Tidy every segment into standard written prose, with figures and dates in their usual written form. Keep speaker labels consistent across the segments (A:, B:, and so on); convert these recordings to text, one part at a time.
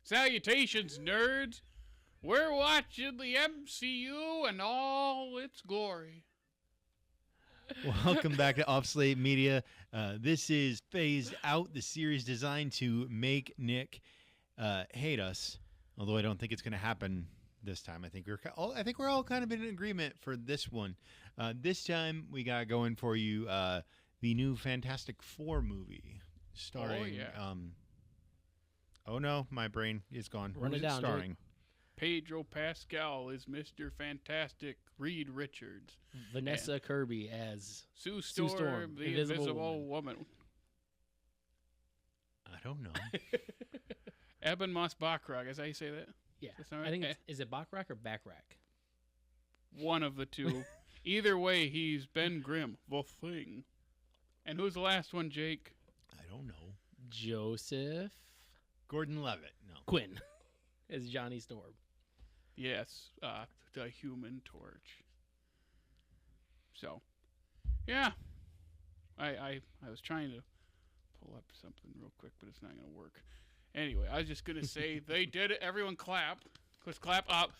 A: Salutations, nerds! We're watching the MCU and all its glory.
B: Welcome back to Off Slate Media. This is Phazed Out, the series designed to make Nick hate us. Although I don't think it's going to happen this time. I think we're all kind of in agreement for this one. This time we got going for you the new Fantastic Four movie starring. Oh no, my brain is gone.
C: Run it down,
B: starring?
C: Jake.
A: Pedro Pascal is Mr. Fantastic. Reed Richards.
C: Vanessa Kirby as
A: Sue Storm, the Invisible Woman.
B: I don't know.
A: Eben Moss Bachrach, is that how you say that?
C: Yeah.
A: Right?
C: I think is it Bachrach or Backrack?
A: One of the two. Either way, he's Ben Grimm, the Thing. And who's the last one, Jake?
B: I don't know.
C: Joseph
B: Gordon-Levitt. No.
C: Quinn as Johnny Storm.
A: Yes, the Human Torch. So, yeah. I was trying to pull up something real quick, but it's not going to work. Anyway, I was just going to say they did it. Everyone clap. Let's clap up.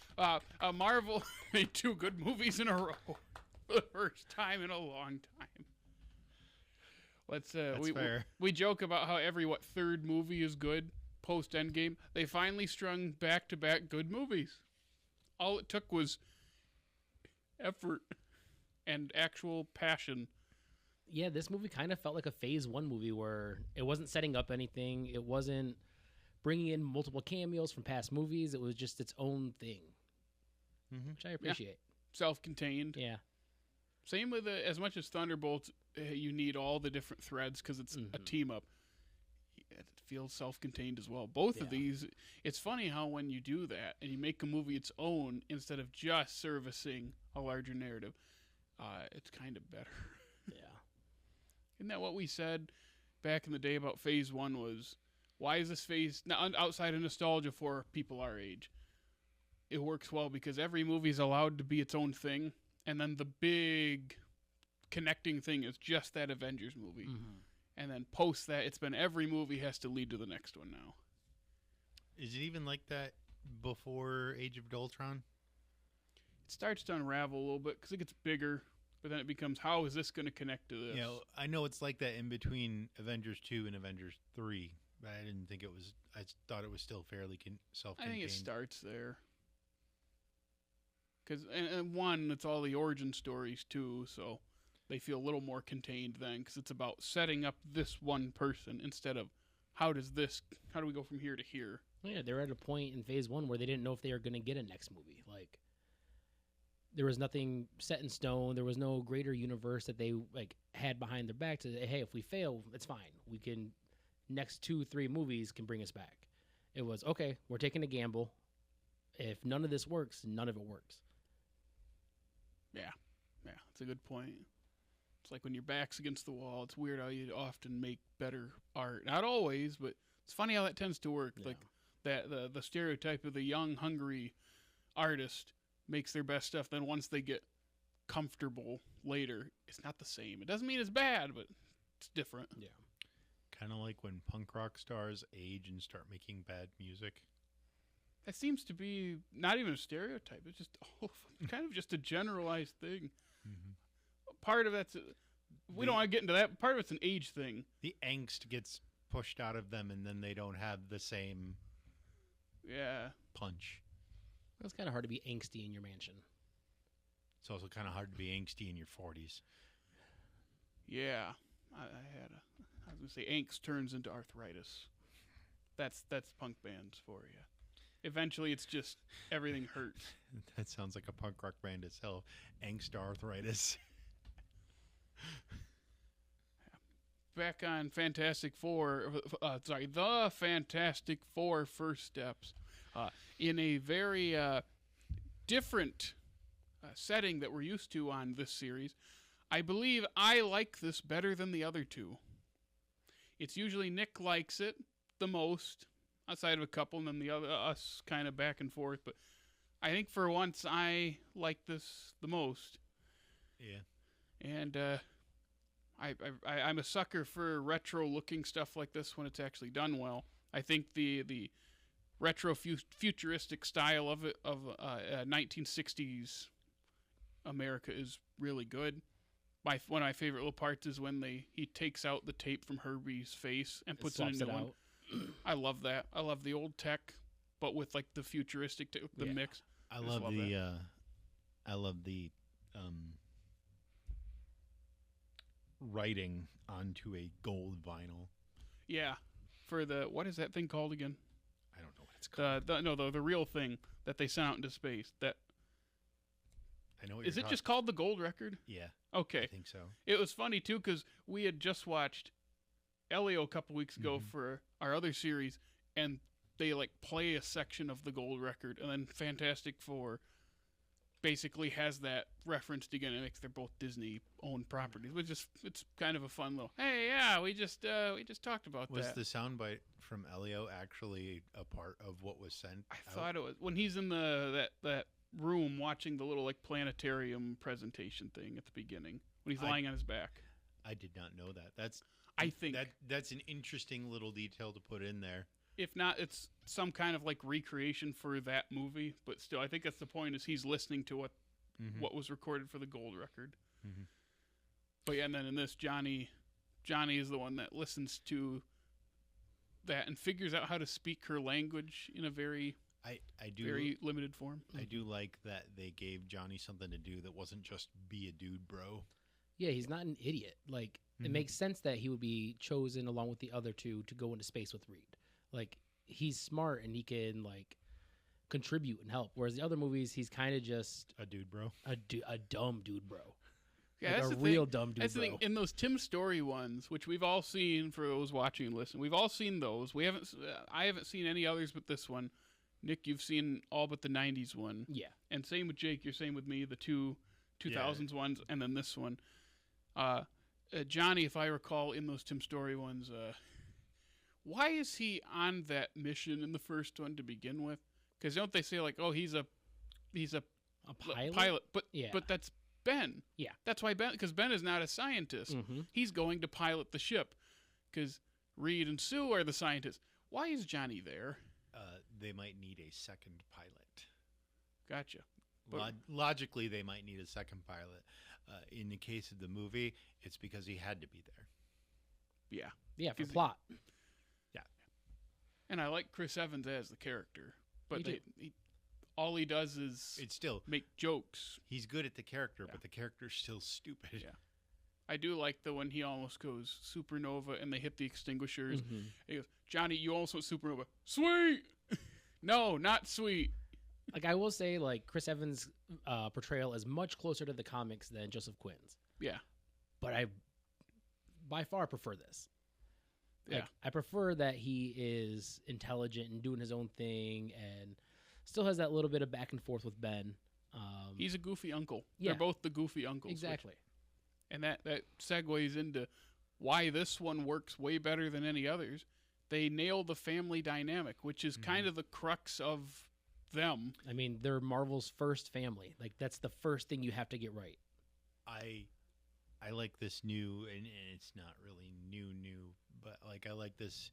A: Marvel made 2 good movies in a row for the first time in a long time. That's fair. We joke about how every third movie is good post Endgame. They finally strung back-to-back good movies. All it took was effort and actual passion.
C: Yeah, this movie kind of felt like a Phase 1 movie where it wasn't setting up anything. It wasn't bringing in multiple cameos from past movies. It was just its own thing, which I appreciate.
A: Yeah. Self-contained.
C: Yeah.
A: Same with as much as Thunderbolts, you need all the different threads because it's a team-up. It feels self-contained as well. Both of these, it's funny how when you do that and you make a movie its own instead of just servicing a larger narrative, it's kind of better.
C: Yeah.
A: Isn't that what we said back in the day about Phase 1 was, why is this phase, outside of nostalgia for people our age, it works well because every movie is allowed to be its own thing, and then the big connecting thing is just that Avengers movie. Mm-hmm. And then post that, it's been every movie has to lead to the next one now.
B: Is it even like that before Age of Ultron?
A: It starts to unravel a little bit because it gets bigger, but then it becomes, how is this going to connect to this?
B: You know, I know it's like that in between Avengers 2 and Avengers 3, but I didn't think it was, I thought it was still fairly self-contained.
A: I think it starts there. Because, and 1, it's all the origin stories too, so they feel a little more contained then because it's about setting up this one person instead of how do we go from here to here?
C: Yeah, they're at a point in Phase 1 where they didn't know if they were going to get a next movie. Like, there was nothing set in stone. There was no greater universe that they had behind their back to say, hey, if we fail, it's fine. We can, next 2-3 movies can bring us back. It was, okay, we're taking a gamble. If none of this works, none of it works.
A: Yeah, that's a good point. It's like when your back's against the wall, it's weird how you often make better art. Not always, but it's funny how that tends to work. Yeah. Like that the stereotype of the young, hungry artist makes their best stuff. Then once they get comfortable later, it's not the same. It doesn't mean it's bad, but it's different.
C: Yeah.
B: Kind of like when punk rock stars age and start making bad music.
A: That seems to be not even a stereotype. It's just kind of just a generalized thing. Mm-hmm. Part of that's, we don't want to get into that. Part of it's an age thing.
B: The angst gets pushed out of them, and then they don't have the same punch.
C: It's kind of hard to be angsty in your mansion.
B: It's also kind of hard to be angsty in your 40s.
A: Yeah. I was going to say angst turns into arthritis. That's punk bands for you. Eventually, it's just everything hurts.
B: That sounds like a punk rock band itself. Angst arthritis.
A: Back on Fantastic Four, the Fantastic Four First Steps, in a very different setting that we're used to on this series. I believe I like this better than the other 2. It's usually Nick likes it the most, outside of a couple, and then the other us kind of back and forth. But I think for once I like this the most.
B: Yeah.
A: And I'm a sucker for retro-looking stuff like this when it's actually done well. I think the retro futuristic style of 1960s America is really good. One of my favorite little parts is when he takes out the tape from Herbie's face and puts it in a new one. I love that. I love the old tech, but with like the futuristic mix.
B: I love the writing onto a gold vinyl.
A: Yeah, for what is that thing called again?
B: I don't know what it's called.
A: The real thing that they sent out into space. That
B: I know.
A: Is it just called the gold record?
B: Yeah.
A: Okay.
B: I think so.
A: It was funny too because we had just watched Elio a couple weeks ago for our other series, and they like play a section of the gold record, and then Fantastic Four basically has that referenced again. It makes they're both Disney-owned properties. It's kind of a fun little. Hey, yeah, we just talked about
B: Was
A: that.
B: the soundbite from Elio actually a part of what was sent?
A: I thought it was when he's in that room watching the little like planetarium presentation thing at the beginning when he's lying on his back.
B: I did not know that.
A: I think
B: that's an interesting little detail to put in there.
A: If not, it's some kind of like recreation for that movie. But still, I think that's the point. Is he's listening to what was recorded for the gold record. Mm-hmm. But yeah, and then in this, Johnny is the one that listens to that and figures out how to speak her language in a very very limited form.
B: I do like that they gave Johnny something to do that wasn't just be a dude, bro.
C: Yeah, he's not an idiot. Like it makes sense that he would be chosen along with the other two to go into space with Reed. Like he's smart and he can like contribute and help. Whereas the other movies, he's kind of just
B: a dude, bro.
C: A dumb dude, bro.
A: Yeah,
C: like
A: that's
C: a
A: the
C: real
A: thing.
C: dumb dude,
A: that's
C: bro.
A: The thing. In those Tim Story ones, which we've all seen for those watching and listening, we've all seen those. I haven't seen any others but this one. Nick, you've seen all but the 90s one.
C: Yeah.
A: And same with Jake, you're same with me, the 2000s ones, and then this one. Johnny, if I recall, in those Tim Story ones, why is he on that mission in the first one to begin with? Because don't they say like, oh, he's a pilot? But that's Ben.
C: Yeah.
A: That's why because Ben is not a scientist.
C: Mm-hmm.
A: He's going to pilot the ship because Reed and Sue are the scientists. Why is Johnny there?
B: They might need a second pilot.
A: Gotcha.
B: Logically, they might need a second pilot. In the case of the movie, it's because he had to be there.
A: Yeah.
C: Yeah, for plot.
B: Yeah.
A: And I like Chris Evans as the character. But all he does is make jokes.
B: He's good at the character, but the character's still stupid.
A: Yeah. I do like the when he almost goes supernova and they hit the extinguishers. Mm-hmm. He goes, Johnny, you almost went supernova. Sweet! No, not sweet.
C: Like, I will say, like, Chris Evans' portrayal is much closer to the comics than Joseph Quinn's.
A: Yeah.
C: But I, by far, prefer this. Like,
A: yeah.
C: I prefer that he is intelligent and doing his own thing and still has that little bit of back and forth with Ben.
A: He's a goofy uncle.
C: Yeah.
A: They're both the goofy uncles.
C: Exactly.
A: And that segues into why this one works way better than any others. They nail the family dynamic, which is kind of the crux of them.
C: I mean, they're Marvel's first family. Like, that's the first thing you have to get right.
B: I like this new, and it's not really new, but like I like this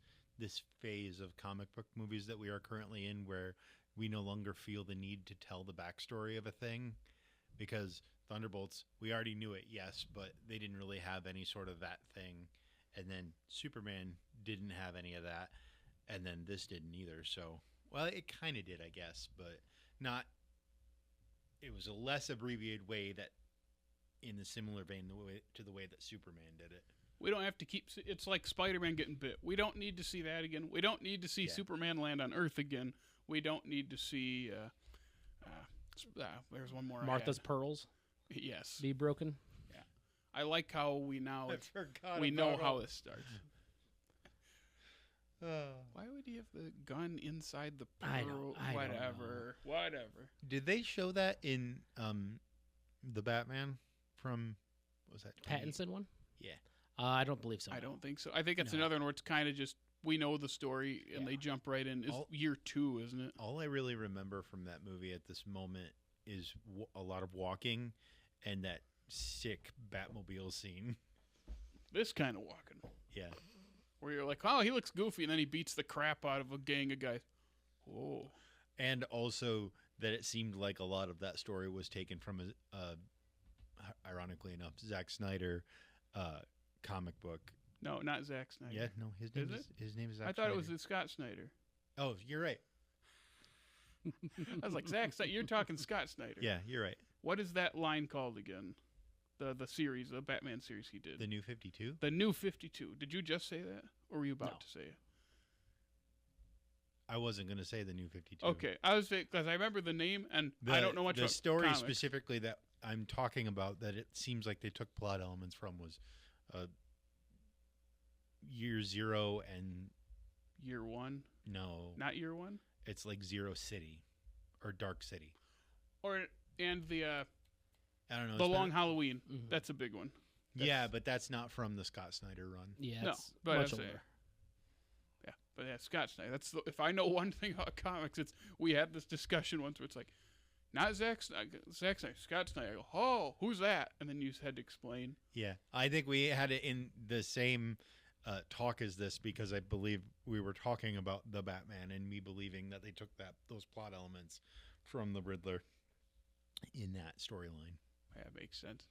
B: phase of comic book movies that we are currently in, where we no longer feel the need to tell the backstory of a thing, because Thunderbolts, we already knew it, yes, but they didn't really have any sort of that thing. And then Superman didn't have any of that. And then this didn't either. So, well, it kind of did, I guess, but not. It was a less abbreviated way that, in the similar vein to the way that Superman did it.
A: We don't have to keep. It's like Spider-Man getting bit. We don't need to see that again. We don't need to see Superman land on Earth again. We don't need to see. There's one more.
C: Martha's Pearls.
A: Yes.
C: Be broken.
A: Yeah. I like how we now
B: we
A: know how this starts. Why would he have the gun inside the pearl?
C: I don't know.
A: Whatever.
B: Did they show that in the Batman from what was that?
C: Pattinson one?
B: Yeah.
C: I don't believe so.
A: I don't think so. I think it's another one where it's kind of just we know the story and they jump right in. It's year 2, isn't it?
B: All I really remember from that movie at this moment is a lot of walking and that sick Batmobile scene.
A: This kind of walking.
B: Yeah.
A: Where you're like, oh, he looks goofy, and then he beats the crap out of a gang of guys. Oh.
B: And also that it seemed like a lot of that story was taken from ironically enough, Zack Snyder comic book.
A: No, not Zack Snyder.
B: Yeah, no, his name is Zack
A: I thought
B: Snyder.
A: it was Scott Snyder.
B: Oh, you're right.
A: I was like, Zack Snyder. You're talking Scott Snyder.
B: Yeah, you're right.
A: What is that line called again? The series, the Batman series he did.
B: The New 52?
A: The New 52. Did you just say that? Or were you about
C: No.
A: to say it?
B: I wasn't going to say the New 52.
A: Okay. I was because I remember the name, and I don't know much about
B: the story
A: comics.
B: specifically that I'm talking about that it seems like they took plot elements from was Year Zero and
A: Year One?
B: no,
A: Not Year One?
B: it's like Zero City or Dark City.
A: And the
B: I don't know.
A: The
B: it's
A: Long
B: been-
A: Halloween.
C: Mhm.
A: That's a big one.
B: Yeah, but that's not from the Scott Snyder run.
C: Yeah,
A: No,
C: it's
A: but
C: much
A: I'm
C: older.
A: saying- Yeah, but yeah, Scott Snyder. If I know one thing about comics, it's we had this discussion once where it's like, not Zack Snyder, Scott Snyder. I go, oh, who's that? And then you just had to explain.
B: Yeah, I think we had it in the same talk as this because I believe we were talking about the Batman and me believing that they took those plot elements from the Riddler in that storyline.
A: Yeah, makes sense.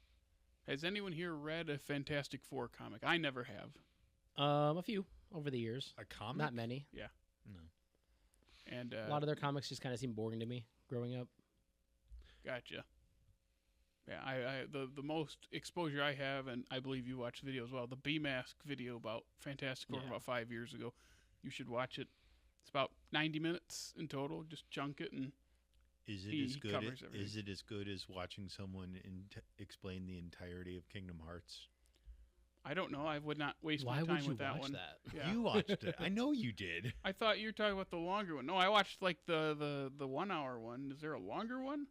A: Has anyone here read a Fantastic Four comic? I never have.
C: A few over the years.
B: A comic?
C: Not many.
B: No.
A: And
C: A lot of their comics just kind of seemed boring to me growing up.
A: Gotcha. Yeah, the most exposure I have, and I believe you watch the video as well, the B-Mask video about Fantastic Four
C: Yeah.
A: about 5 years ago. You should watch it. It's about 90 minutes in total. Just chunk it and
B: Is it
A: He
B: as good?
A: covers everything.
B: Is it as good as watching someone explain the entirety of Kingdom Hearts?
A: I don't know. I would not waste
C: Why
A: my time
C: would you
A: with that
C: watch
A: one.
C: that?
A: Yeah.
B: You watched it. I know you did.
A: I thought you were talking about the longer one. No, I watched like the 1 hour one. Is there a longer one?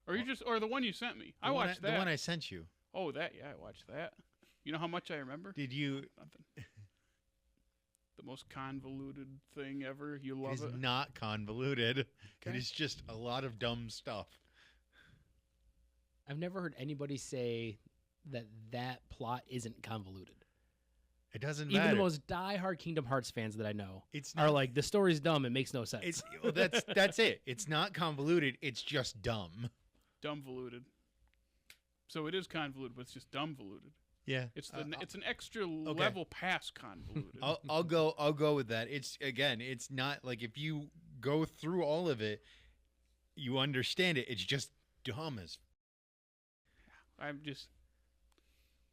A: Or or the one you sent me? I watched that.
B: The one I sent you.
A: Oh, that. Yeah, I watched that. You know how much I remember?
B: Did you?
A: Nothing. The most convoluted thing ever. You
B: It
A: love
B: is
A: it.
B: not convoluted.
A: Okay.
B: It is just a lot of dumb stuff.
C: I've never heard anybody say that plot isn't convoluted.
B: It doesn't
C: Even
B: matter.
C: the most diehard Kingdom Hearts fans that I know
B: it's
C: are
B: not,
C: like, the story's dumb. It makes no sense.
B: it's well, that's it. It's not convoluted. It's just dumb.
A: Dumbvoluted. So it is convoluted, but it's just dumbvoluted.
B: Yeah.
A: It's an extra level past convoluted.
B: I'll go with that. It's not like if you go through all of it, you understand it. It's just dumb as.
A: I'm just.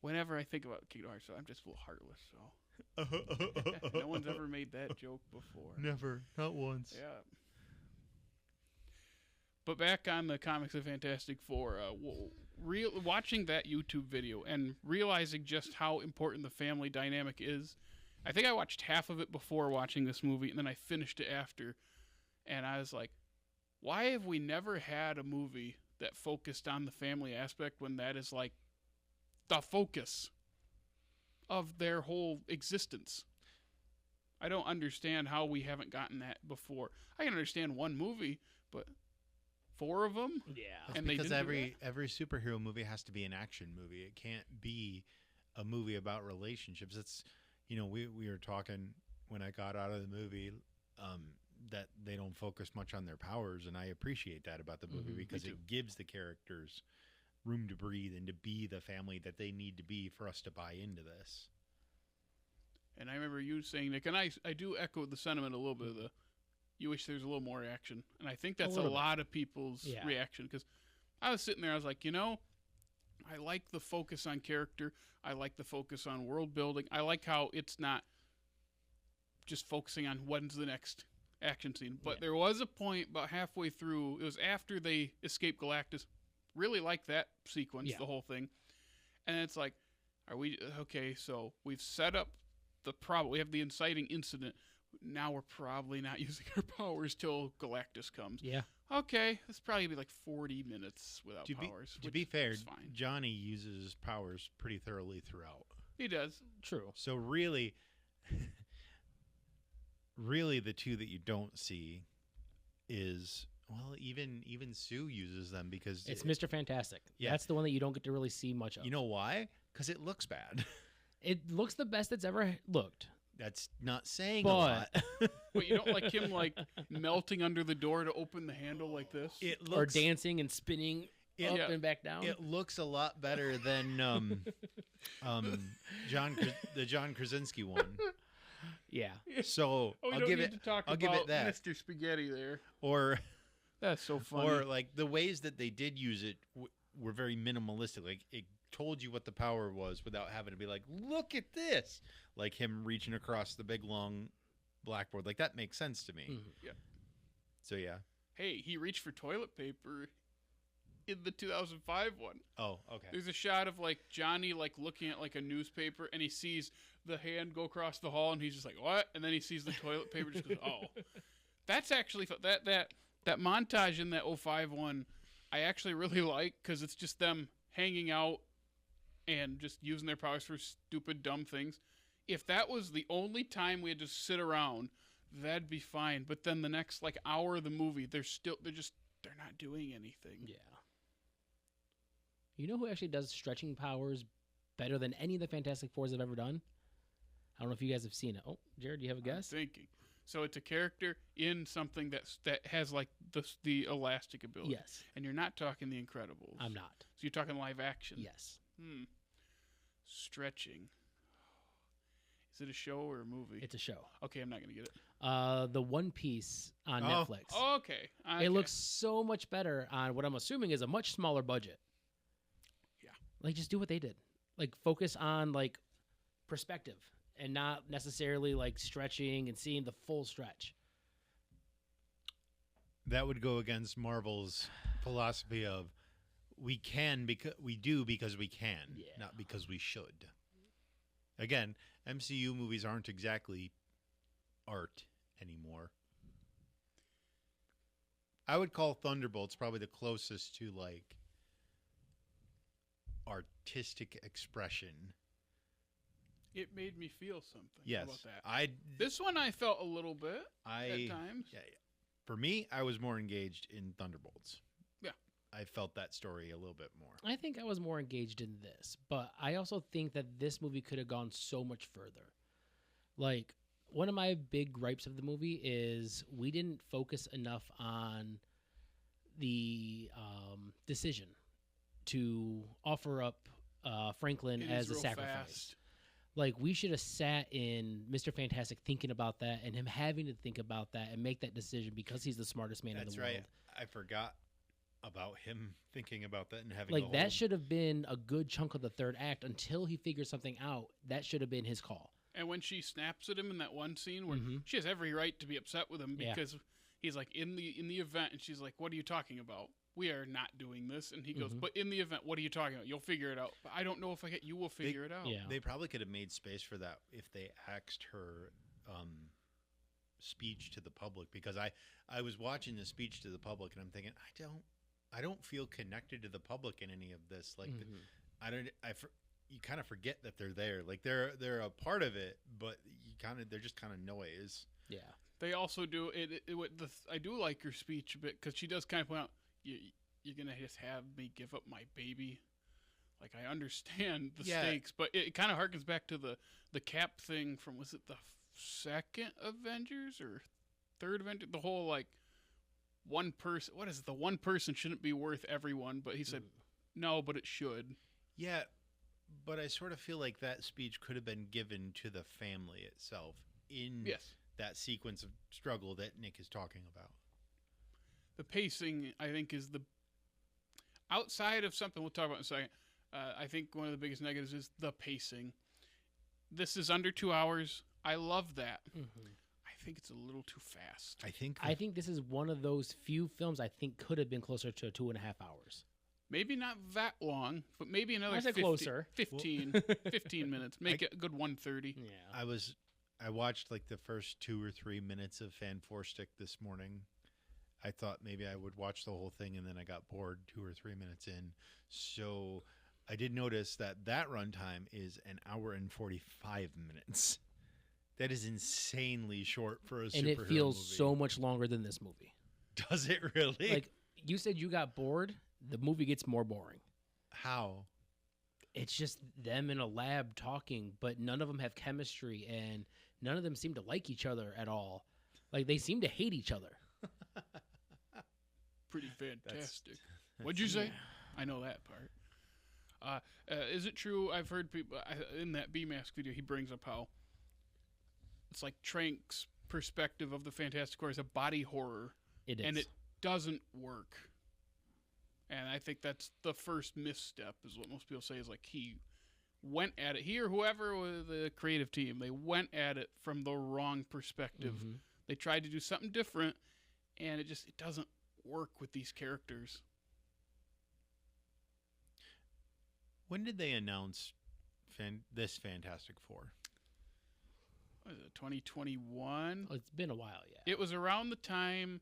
A: Whenever I think about Kingdom Hearts, I'm just a little heartless. So no one's ever made that joke before.
B: Never, not once.
A: Yeah. But back on the comics of Fantastic Four, watching that YouTube video and realizing just how important the family dynamic is. I think I watched half of it before watching this movie, and then I finished it after. And I was like, why have we never had a movie that focused on the family aspect when that is like the focus of their whole existence? I don't understand how we haven't gotten that before. I can understand one movie, but 4 of them?
C: yeah.
B: That's
A: And they
B: because
A: didn't do
B: every superhero movie has to be an action movie. It can't be a movie about relationships. It's we were talking when I got out of the movie that they don't focus much on their powers, and I appreciate that about the movie
C: Mhm,
B: because
A: me too.
B: it gives the characters room to breathe and to be the family that they need to be for us to buy into this.
A: And I remember you saying, Nick, and I do echo the sentiment a little bit of you wish there's a little more action. And I think that's a
C: little bit.
A: lot of people's
C: Yeah.
A: reaction. Because I was sitting there, I was like, I like the focus on character. I like the focus on world building. I like how it's not just focusing on when's the next action scene. But
C: Yeah.
A: there was a point about halfway through, it was after they escaped Galactus. Really like that sequence,
C: Yeah.
A: the whole thing. And it's like, are we, okay, so we've set up the problem. We have the inciting incident. Now we're probably not using our powers till Galactus comes.
C: Yeah.
A: Okay, this probably be like 40 minutes without
B: To
A: powers.
B: be fair,
A: is fine.
B: Johnny uses his powers pretty thoroughly throughout.
A: He does.
C: True.
B: So really, really, the two that you don't see is even Sue uses them because
C: It's Mr. Fantastic.
B: Yeah.
C: That's the one that you don't get to really see much of.
B: You know why? Because it looks bad.
C: It looks the best it's ever looked.
B: That's not saying
C: But-
B: a lot.
A: Wait, you don't like him like melting under the door to open the handle like this?
B: It
C: or
B: looks
C: dancing and spinning
B: It-
C: up
A: Yeah.
C: and back down.
B: it looks a lot better than the John Krasinski one.
C: yeah.
B: So
A: Oh, we
B: I'll
A: don't
B: give
A: need
B: it
A: to talk
B: I'll
A: about
B: give it that.
A: Mr. Spaghetti there.
B: or
A: That's so funny.
B: or like the ways that they did use it were very minimalistic. Like it told you what the power was without having to be like, look at this. Like him reaching across the big long blackboard. Like that makes sense to me.
C: Mhm.
B: So yeah.
A: Hey, he reached for toilet paper in the 2005 one.
B: Oh, okay.
A: There's a shot of like Johnny like looking at like a newspaper and he sees the hand go across the hall and he's just like, what? And then he sees the toilet paper just goes, oh. That's actually that montage in that 05 one I actually really like because it's just them hanging out and just using their powers for stupid, dumb things. If that was the only time we had to sit around, that'd be fine. But then the next like hour of the movie, they're not doing anything.
C: Yeah. You know who actually does stretching powers better than any of the Fantastic Fours have ever done? I don't know if you guys have seen it. Oh, Jared, do you have a
A: I'm
C: guess?
A: thinking. So it's a character in something that has like the elastic ability.
C: Yes.
A: And you're not talking The Incredibles.
C: I'm not.
A: So you're talking live action.
C: Yes.
A: Stretching. Is it a show or a movie?
C: It's a show.
A: Okay, I'm not gonna get it.
C: The One Piece on
B: Oh.
C: Netflix.
A: Okay.
C: It looks so much better on what I'm assuming is a much smaller budget.
A: Yeah.
C: Like just do what they did. Like focus on like perspective and not necessarily like stretching and seeing the full stretch.
B: That would go against Marvel's philosophy of we do because we can,
C: Yeah.
B: not because we should. Again, MCU movies aren't exactly art anymore. I would call Thunderbolts probably the closest to like artistic expression.
A: It made me feel something.
B: Yes,
A: How about that? This one I felt a little bit at times.
B: Yeah, for me, I was more engaged in Thunderbolts.
A: Yeah.
B: I felt that story a little bit more.
C: I think I was more engaged in this, but I also think that this movie could have gone so much further. Like, one of my big gripes of the movie is we didn't focus enough on the decision to offer up Franklin
A: It
C: as
A: is
C: a
A: real
C: sacrifice.
A: fast.
C: Like, we should have sat in Mr. Fantastic thinking about that and him having to think about that and make that decision because he's the smartest man in
B: That's
C: the
B: right.
C: world.
B: I forgot about him thinking about that and having
C: Like,
B: the
C: that
B: whole-
C: should have been a good chunk of the third act until he figures something out. That should have been his call.
A: And when she snaps at him in that one scene where
C: Mhm.
A: she has every right to be upset with him
C: Yeah.
A: because he's like in the event and she's like, what are you talking about? We are not doing this. And he goes,
C: Mhm.
A: but in the event, what are you talking about? You'll figure it out. But I don't know if you will figure it out.
C: Yeah.
B: They probably could have made space for that if they axed her speech to the public, because I was watching the speech to the public and I'm thinking I don't feel connected to the public in any of this. Like
C: Mhm.
B: you kind of forget that they're there. Like they're a part of it, but they're just kind of noise.
C: Yeah.
A: They also do I do like her speech a bit because she does kind of point out, you're going to just have me give up my baby. Like, I understand the
B: Yeah.
A: stakes, but it kind of harkens back to the Cap thing from, was it the second Avengers or third Avengers? The whole, like, one person, what is it? The one person shouldn't be worth everyone, but he said, no, but it should.
B: Yeah, but I sort of feel like that speech could have been given to the family itself in
A: Yes.
B: that sequence of struggle that Nick is talking about.
A: The pacing, I think, is outside of something we'll talk about in a second. I think one of the biggest negatives is the pacing. This is under 2 hours. I love that. I think it's a little too fast.
B: I think
C: I think this is one of those few films I think could have been closer to 2.5 hours.
A: Maybe not that long, but maybe another
C: I said
A: 50,
C: closer.
A: 15 minutes. Make it a good 1:30.
C: Yeah.
B: I watched like the first 2 or 3 minutes of Fan Four Stick this morning. I thought maybe I would watch the whole thing, and then I got bored 2 or 3 minutes in. So I did notice that runtime is an hour and 45 minutes. That is insanely short for a superhero
C: And it feels
B: movie.
C: so much longer than this movie.
B: Does it really?
C: Like, you said you got bored. The movie gets more boring.
B: How?
C: It's just them in a lab talking, but none of them have chemistry. And none of them seem to like each other at all. Like they seem to hate each other.
A: Pretty fantastic. What'd you say? I know that part. Is it true? I've heard people in that B-Mask video. He brings up how it's like Trank's perspective of the Fantastic Four is a body horror,
C: It is.
A: and it doesn't work. And I think that's the first misstep, is what most people say, is like he went at it. He or whoever was the creative team, they went at it from the wrong perspective.
C: Mm-hmm.
A: They tried to do something different, and it doesn't work with these characters.
B: When did they announce this Fantastic Four?
A: What is it, 2021?
C: Oh, it's been a while, yeah.
A: It was around the time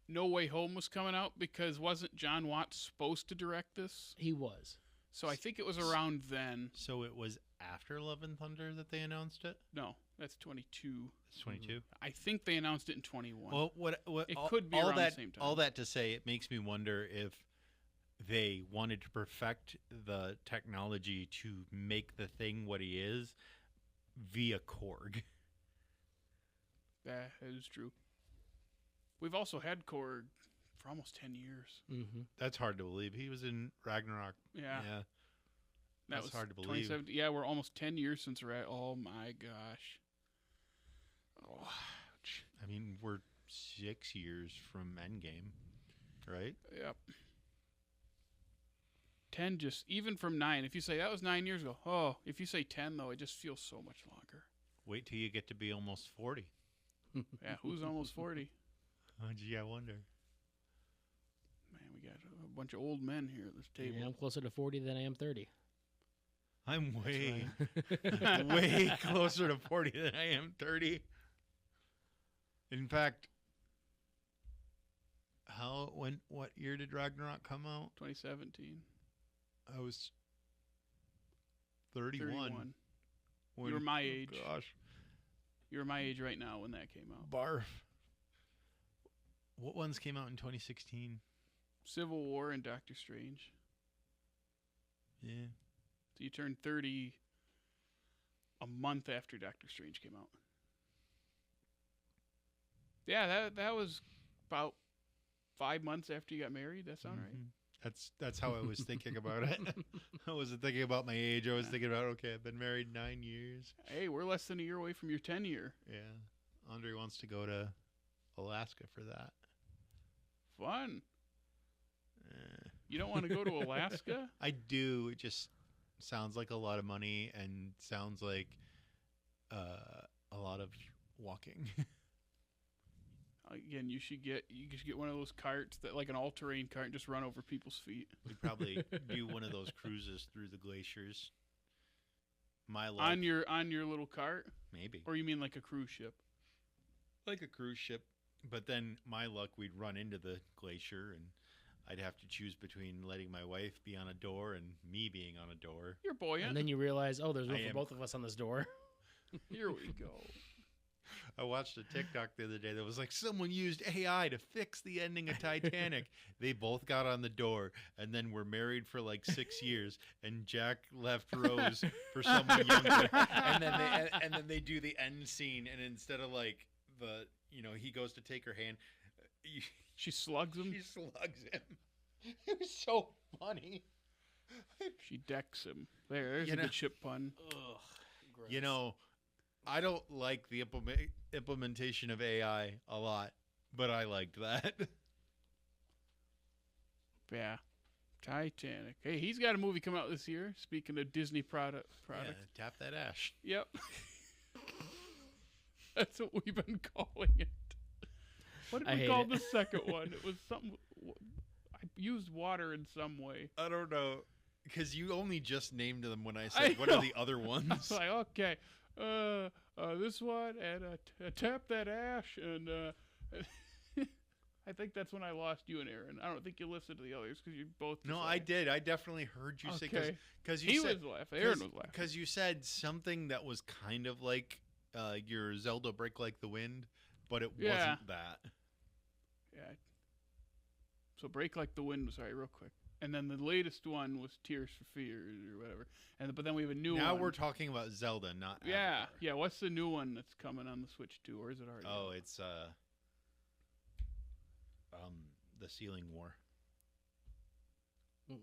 A: No Way Home was coming out, because wasn't John Watts supposed to direct this?
C: He was.
A: So I think it was around then.
B: So it was after Love and Thunder that they announced it?
A: No, that's 22.
B: It's 22?
A: I think they announced it in 21.
B: Well, what
A: It could be around the same time.
B: All that to say, it makes me wonder if they wanted to perfect the technology to make the thing what he is via Korg.
A: That is true. We've also had Korg for almost 10 years.
C: Mm-hmm.
B: That's hard to believe. He was in Ragnarok.
A: Yeah.
B: That
A: That
B: was
A: was
B: hard to believe.
A: 2017. Yeah, we're almost 10 years since oh my gosh. Oh, ouch.
B: I mean, we're 6 years from Endgame, right?
A: Yep. 10 even from 9. If you say that was 9 years ago, if you say 10 though, it just feels so much longer.
B: Wait till you get to be almost 40.
A: Yeah, who's almost 40?
B: Oh, gee, I wonder.
A: Man, we got a bunch of old men here at this table.
C: Yeah, I'm closer to 40 than I am 30.
B: I'm way closer to 40 than I am 30. In fact, what year did Ragnarok come out?
A: 2017.
B: I was 31.
A: You were my age.
B: Gosh.
A: You were my age right now when that came out.
B: Barf. What ones came out in 2016?
A: Civil War and Doctor Strange.
B: Yeah.
A: So you turned 30 a month after Doctor Strange came out. Yeah, that was about 5 months after you got married. That sound right?
B: That's how I was thinking about it. I wasn't thinking about my age. I was thinking about, okay, I've been married 9 years.
A: Hey, we're less than a year away from your 10-year.
B: Yeah. Andre wants to go to Alaska for that.
A: Fun. You don't want to go to Alaska?
B: I do. It just sounds like a lot of money and sounds like a lot of walking.
A: Again, you should get one of those carts that, like an all-terrain cart, and just run over people's feet.
B: We'd probably do one of those cruises through the glaciers. My luck,
A: On your little cart?
B: maybe
A: Or you mean like a cruise ship?
B: like a cruise ship, but then my luck, we'd run into the glacier, and I'd have to choose between letting my wife be on a door and me being on a door.
A: You're buoyant.
C: And then you realize, there's room
B: I
C: for
B: am.
C: both of us on this door.
A: Here we go.
B: I watched a TikTok the other day that was like, someone used AI to fix the ending of Titanic. They both got on the door and then were married for like 6 years, and Jack left Rose for someone younger. And then they do the end scene, and instead of like he goes to take her hand,
A: She slugs him.
B: she slugs him. It was so funny.
A: She decks him. There's
B: You
A: a
B: know-
A: good ship pun.
C: Ugh, gross.
B: You know, I don't like the implementation of AI a lot, but I liked that.
A: Yeah. Titanic. Hey, he's got a movie coming out this year. Speaking of Disney product.
B: Yeah, tap that ash.
A: Yep. That's what we've been calling it. What
C: I
A: did we
C: hate
A: call
C: it.
A: the second one? It was something. I used water in some way.
B: I don't know, because you only just named them when I
A: I
B: said, what
A: know.
B: are the other
A: I
B: ones?
A: was like, okay, this one and tap that ash, and I think that's when I lost you and Aaron. I don't think you listened to the others because you both.
B: No,
A: just
B: I
A: like-
B: did. I definitely heard you say,
A: Okay.
B: because
A: He
B: you said,
A: was laughing. Aaron was laughing.
B: because you said something that was kind of like your Zelda Break Like the Wind, but it
A: Yeah.
B: wasn't that.
A: Yeah. So Break Like the Wind was, sorry, real quick. And then the latest one was Tears for Fears or whatever. But then we have a new one.
B: Now we're talking about Zelda, not
A: Yeah,
B: Avatar.
A: yeah. What's the new one that's coming on the Switch too, or is it already?
B: Oh,
A: out?
B: it's the Ceiling War.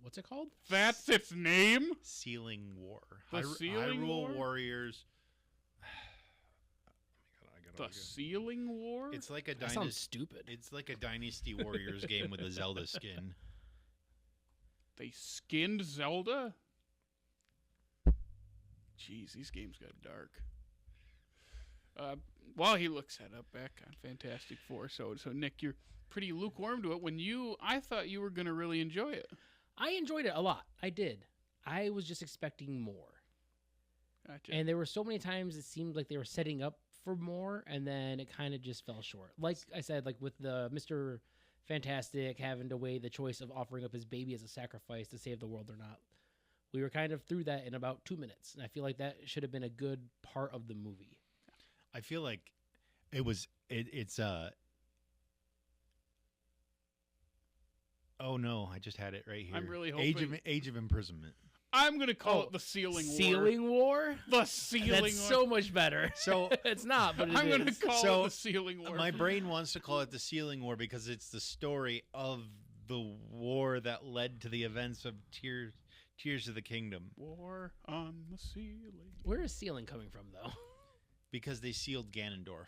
C: What's it called?
A: That's its name.
B: Ceiling War.
A: The Ceiling
B: Hyrule
A: War?
B: Warriors.
A: The Ceiling War.
B: It's like a
C: That sounds stupid.
B: It's like a Dynasty Warriors game with a Zelda skin.
A: They skinned Zelda. Jeez, these games got dark. While he looks that up back on Fantastic Four, so Nick, you're pretty lukewarm to it. I thought you were gonna really enjoy it.
C: I enjoyed it a lot. I did. I was just expecting more.
A: Gotcha.
C: And there were so many times it seemed like they were setting up for more, and then it kind of just fell short. Like I said, like with the Mr. Fantastic having to weigh the choice of offering up his baby as a sacrifice to save the world or not. We were kind of through that in about 2 minutes. And I feel like that should have been a good part of the movie.
B: I feel like it's oh no, I just had it right here.
A: I'm really hoping
B: Age of Imprisonment.
A: I'm gonna call it the Ceiling War.
C: Ceiling War?
A: The Ceiling War.
C: That's so much better.
B: So
C: it's not, but
A: I'm
C: it
A: gonna
C: is.
A: call it the Ceiling War.
B: My brain wants to call it the Ceiling War because it's the story of the war that led to the events of Tears of the Kingdom.
A: War on the ceiling.
C: Where is ceiling coming from, though?
B: Because they sealed Ganondorf.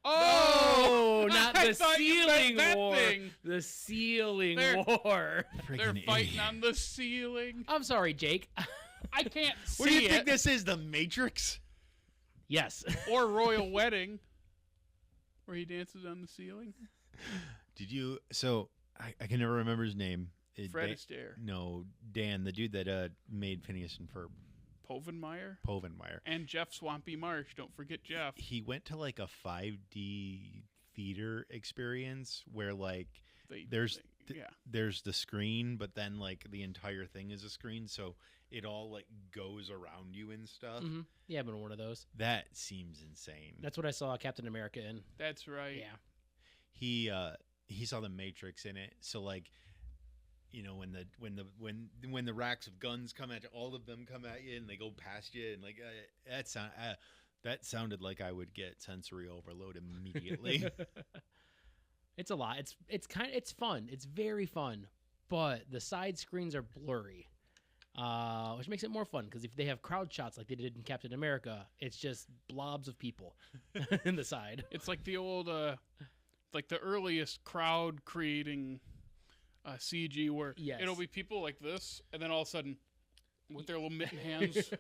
A: Oh,
C: not
A: I
C: the
A: thought you meant
C: Ceiling
A: that
C: War.
A: thing.
C: The Ceiling
A: They're-
C: War.
A: They're
B: Friggin'
A: fighting
B: idiot.
A: on the ceiling.
C: I'm sorry, Jake.
A: I can't see
B: What do you
A: it.
B: think this is? The Matrix?
C: Yes.
A: Or Royal Wedding, where he dances on the ceiling.
B: Did you? So I can never remember his name.
A: Fred Astaire.
B: No, Dan, the dude that made Phineas and Ferb. Povenmire.
A: And Jeff Swampy Marsh. Don't forget Jeff.
B: He went to like a 5D theater experience where like there's the screen, but then like the entire thing is a screen, so it all like goes around you and stuff.
C: Mm-hmm. Yeah, I've been one of those.
B: That seems insane.
C: That's what I saw Captain America in.
A: That's right.
C: Yeah.
B: He saw the Matrix in it, so like, you know, when the racks of guns come at you, all of them come at you and they go past you, and like that sounded like I would get sensory overload immediately.
C: It's a lot. It's fun. It's very fun, but the side screens are blurry, which makes it more fun because if they have crowd shots like they did in Captain America, it's just blobs of people in the side.
A: It's like the old, like the earliest crowd creating CG where it'll be people like this, and then all of a sudden, with their little mitten hands.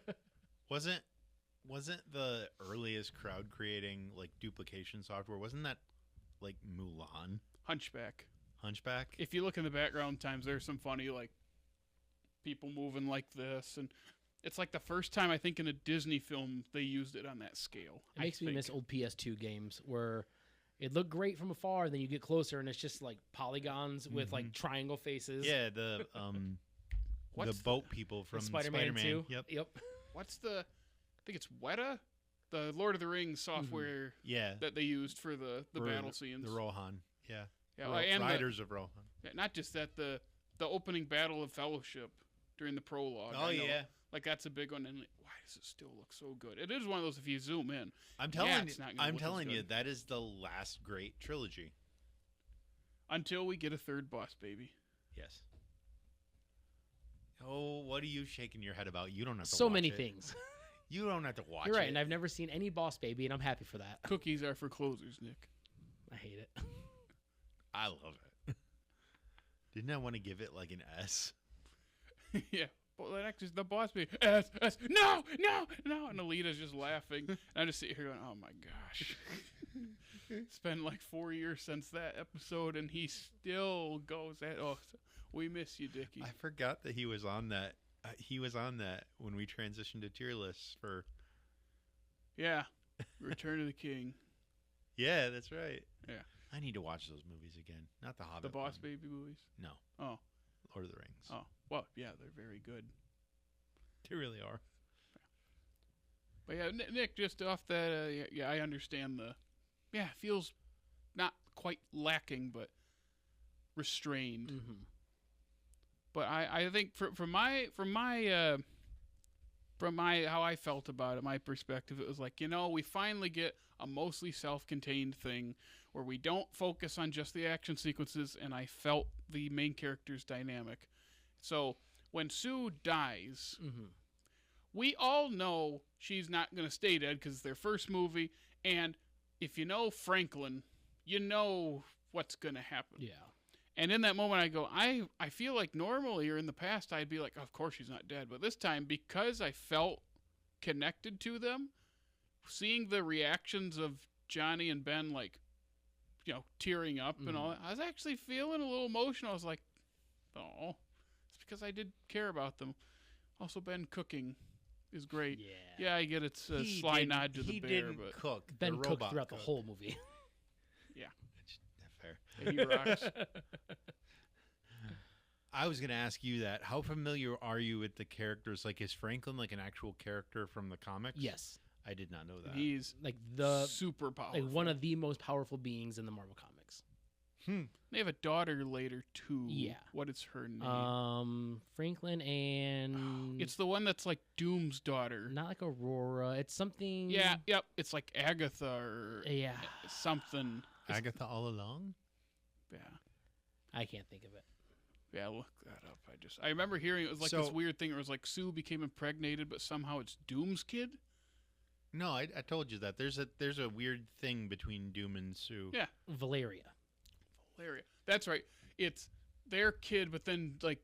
B: Wasn't the earliest crowd creating like duplication software? Wasn't that like Mulan?
A: Hunchback.
B: If
A: you look in the background times, there's some funny like people moving like this, and it's like the first time I think in a Disney film they used it on that scale.
C: It makes me miss old PS2 games where it looked great from afar, and then you get closer and it's just like polygons with like triangle faces.
B: Yeah, the boat people from
C: Spider-Man 2. Yep.
A: What's the? I think it's Weta, the Lord of the Rings software.
B: Yeah,
A: that they used for the battle scenes.
B: The Rohan. Yeah.
A: And
B: Riders of Rohan.
A: Yeah, not just that, the opening battle of Fellowship during the prologue.
B: Oh yeah.
A: Like that's a big one, and like, why does it still look so good? It is one of those if you zoom in.
B: I'm telling you, that is the last great trilogy.
A: Until we get a third boss, baby.
B: Yes. Oh, what are you shaking your head about? You don't have to.
C: So
B: watch
C: many
B: it.
C: things.
B: You don't have to watch it.
C: You're right, and I've never seen any Boss Baby, and I'm happy for that.
A: Cookies are for closers, Nick.
C: I hate it.
B: I love it. Didn't I want to give it like an S?
A: Yeah. Well, that actually, the Boss Baby. S. No. And Alita's just laughing. And I just sit here going, oh my gosh. It's been like 4 years since that episode, and he still goes at, we miss you, Dickie.
B: I forgot that he was on that. He was on that when we transitioned to tier lists for.
A: Yeah, Return of the King.
B: Yeah, that's right.
A: Yeah,
B: I need to watch those movies again. Not the Hobbit.
A: The Boss
B: one.
A: Baby movies.
B: No.
A: Oh,
B: Lord of the Rings.
A: Oh, well, yeah, they're very good.
B: They really are.
A: But yeah, Nick, just off that, yeah, I understand it feels not quite lacking, but restrained.
C: Mm-hmm.
A: But I think from my how I felt about it, my perspective, it was like, we finally get a mostly self-contained thing where we don't focus on just the action sequences, and I felt the main character's dynamic. So when Sue dies, we all know she's not going to stay dead because it's their first movie, and if you know Franklin, you know what's going to happen.
C: Yeah.
A: And in that moment, I go, I feel like normally or in the past, I'd be like, of course she's not dead. But this time, because I felt connected to them, seeing the reactions of Johnny and Ben, like, tearing up and all that, I was actually feeling a little emotional. I was like, oh, it's because I did care about them. Also, Ben cooking is great. Yeah, I get it's a sly nod to the bear.
B: He didn't
A: but
B: cook.
C: Ben
B: the
C: cooked
B: robot
C: throughout
B: cooked.
C: the whole movie.
B: Fair.
A: he rocks.
B: I was going to ask you that. How familiar are you with the characters? Like, is Franklin like an actual character from the comics?
C: Yes.
B: I did not know that.
A: He's
C: Like the
A: super powerful.
C: like one of the most powerful beings in the Marvel comics.
A: They have a daughter later too.
C: Yeah.
A: What is her name?
C: Franklin and
A: It's the one that's like Doom's daughter.
C: not like Aurora. It's something.
A: Yeah, yep. It's like Agatha or
C: Yeah.
A: something.
B: Agatha all along?
A: Yeah.
C: I can't think of it.
A: Yeah, look that up. I remember hearing it was like this
B: So-
A: weird thing where it was like Sue became impregnated, but somehow it's Doom's kid.
B: No, I told you that. There's a weird thing between Doom and Sue.
A: Yeah.
C: Valeria.
A: Valeria. That's right. It's their kid, but then like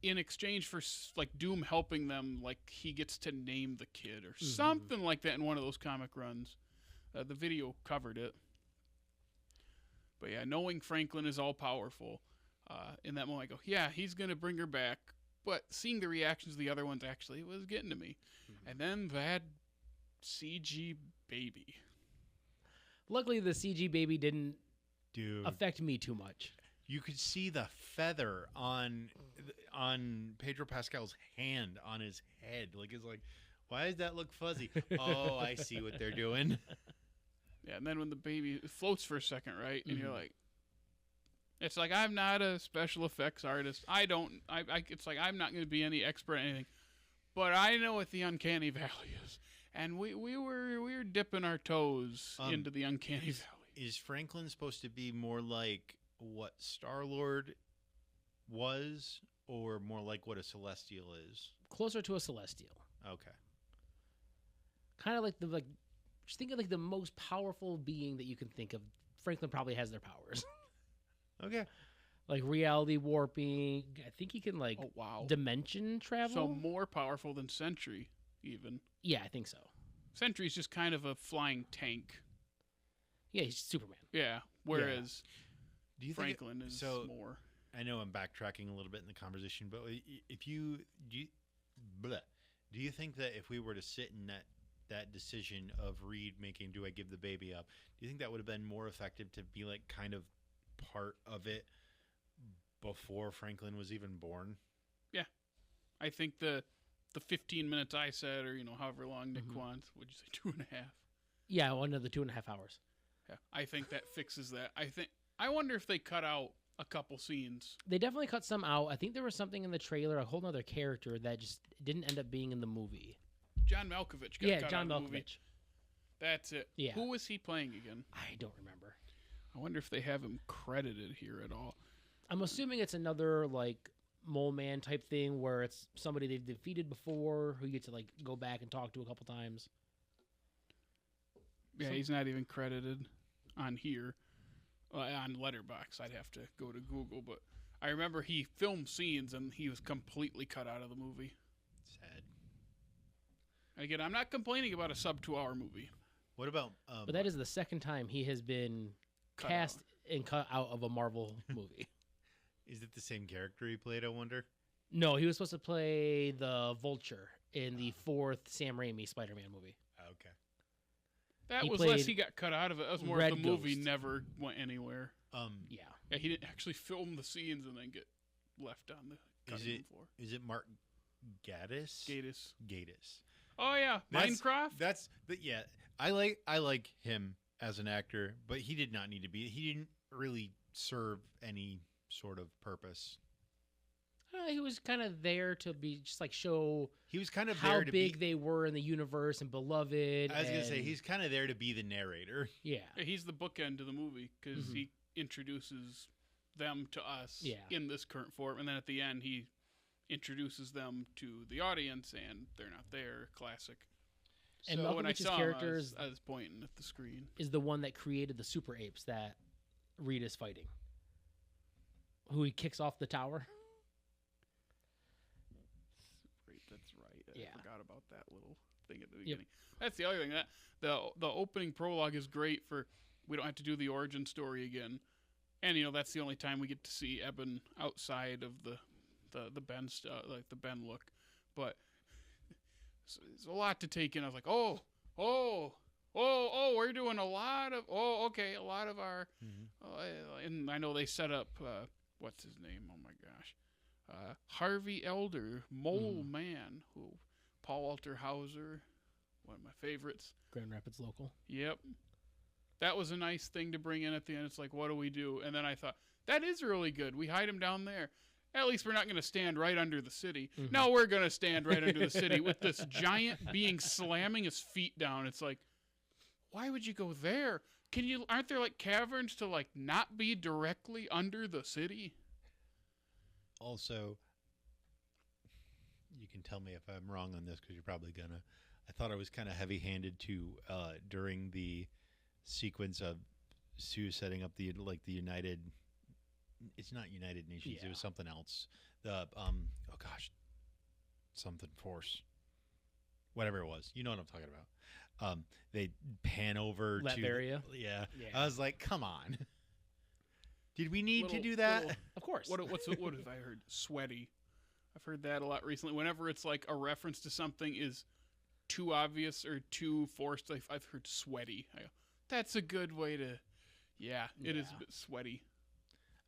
A: in exchange for like Doom helping them, like he gets to name the kid or something like that in one of those comic runs. The video covered it. But yeah, knowing Franklin is all powerful, in that moment I go, yeah, he's gonna bring her back. But seeing the reactions of the other ones actually was getting to me. And then that CG baby.
C: Luckily, the CG baby didn't
B: Dude.
C: affect me too much.
B: You could see the feather on Pedro Pascal's hand on his head. Like, it's like, why does that look fuzzy? Oh, I see what they're doing.
A: Yeah, and then when the baby floats for a second, right? And you're like, it's like, I'm not a special effects artist. It's like, I'm not going to be any expert at anything. But I know what the uncanny valley is. And we were dipping our toes into the uncanny valley.
B: Is Franklin supposed to be more like what Star-Lord was, or more like what a Celestial is?
C: Closer to a Celestial.
B: Okay.
C: Kind of like just think of like the most powerful being that you can think of. Franklin probably has their powers.
B: Okay.
C: Like reality warping. I think he can like
A: Oh, wow.
C: dimension travel.
A: So more powerful than Sentry, even.
C: Yeah, I think so.
A: Sentry's just kind of a flying tank.
C: Yeah, he's Superman.
A: Yeah, whereas
B: Do you
A: Franklin
B: think
A: is
B: so?
A: more.
B: I know I'm backtracking a little bit in the conversation, but if you do you think that if we were to sit in that decision of Reed making "Do I give the baby up," do you think that would have been more effective to be like kind of part of it before Franklin was even born?
A: Yeah, I think the 15 minutes I said, or however long Nick wants. Would you say 2.5?
C: Yeah, one of the 2.5 hours.
A: Yeah, I think that fixes that. I wonder if they cut out a couple scenes.
C: They definitely cut some out. I think there was something in the trailer, a whole other character that just didn't end up being in the movie.
A: John Malkovich got cut
C: John
A: out of the movie.
C: Malkovich.
A: That's it.
C: Yeah.
A: Who was he playing again?
C: I don't remember.
A: I wonder if they have him credited here at all.
C: I'm assuming it's another like mole man type thing where it's somebody they've defeated before who you get to like go back and talk to a couple times.
A: Yeah, he's not even credited on here. On Letterboxd, I'd have to go to Google, but I remember he filmed scenes and he was completely cut out of the movie.
B: Sad.
A: And again, I'm not complaining about a sub 2-hour movie.
B: What about?
C: But that is the second time he has been
A: Cut
C: cast
A: out.
C: and cut out of a Marvel movie.
B: Is it the same character he played? I wonder.
C: No, he was supposed to play the Vulture in the 4th Sam Raimi Spider-Man movie.
B: Okay.
A: That
C: He
A: was less
C: played
A: he got cut out of it. That was more
C: Red
A: if the movie
C: Ghost.
A: never went anywhere.
C: Yeah.
A: Yeah, he didn't actually film the scenes and then get left on the cutting room floor.
B: Is it Mark Gatiss?
A: Gatiss.
B: Gatiss.
A: Oh yeah, Minecraft.
B: Yeah. I like him as an actor, but he did not need to be. He didn't really serve any sort of purpose.
C: He was kind of there to be just like show
B: He was kind of
C: how
B: there to
C: big
B: be.
C: they were in the universe and beloved.
B: I was gonna say
C: and-
B: he's kind of there to be the narrator.
C: yeah,
A: Yeah, he's the bookend of the movie because
C: Mhm.
A: he introduces them to us
C: Yeah.
A: in this current form, and then at the end he introduces them to the audience, and they're not there. Classic.
C: And
A: So when I
C: Malkovich's
A: saw
C: character
A: him,
C: is-
A: I was pointing at the screen.
C: is the one that created the super apes that Reed is fighting. Who he kicks off the tower.
A: Great, that's right. I
C: Yeah.
A: forgot about that little thing at the beginning. That's the other thing. That the opening prologue is great for. We don't have to do the origin story again, and that's the only time we get to see Eben outside of the Ben like the Ben look, but it's a lot to take in. I was like, oh, we're doing a lot of a lot of our, and I know they set up what's his name? Oh my gosh, Harvey Elder, Mole Man, who Paul Walter Hauser, one of my favorites.
C: Grand Rapids local.
A: Yep. That was a nice thing to bring in at the end. It's like, what do we do? And then I thought, that is really good. We hide him down there. At least we're not going to stand right under the city.
C: Mhm.
A: No, we're going to stand right under the city with this giant being slamming his feet down. It's like, why would you go there? Aren't there like caverns to like not be directly under the city?
B: Also, you can tell me if I'm wrong on this because you're probably gonna. I thought I was kind of heavy-handed to during the sequence of Sue setting up the United. It's not United Nations. It
C: Yeah.
B: was something else. The something force, whatever it was. You know what I'm talking about. They pan over
C: Latveria?
B: to yeah.
C: Yeah.
B: I was like, come on. Did we need to
A: Little-
B: do that?
A: little-
C: Of course.
A: what have I heard? Sweaty. I've heard that a lot recently. Whenever it's like a reference to something is too obvious or too forced, I've heard sweaty. I go, that's a good way to. Yeah, it is
C: Yeah.
A: a bit sweaty.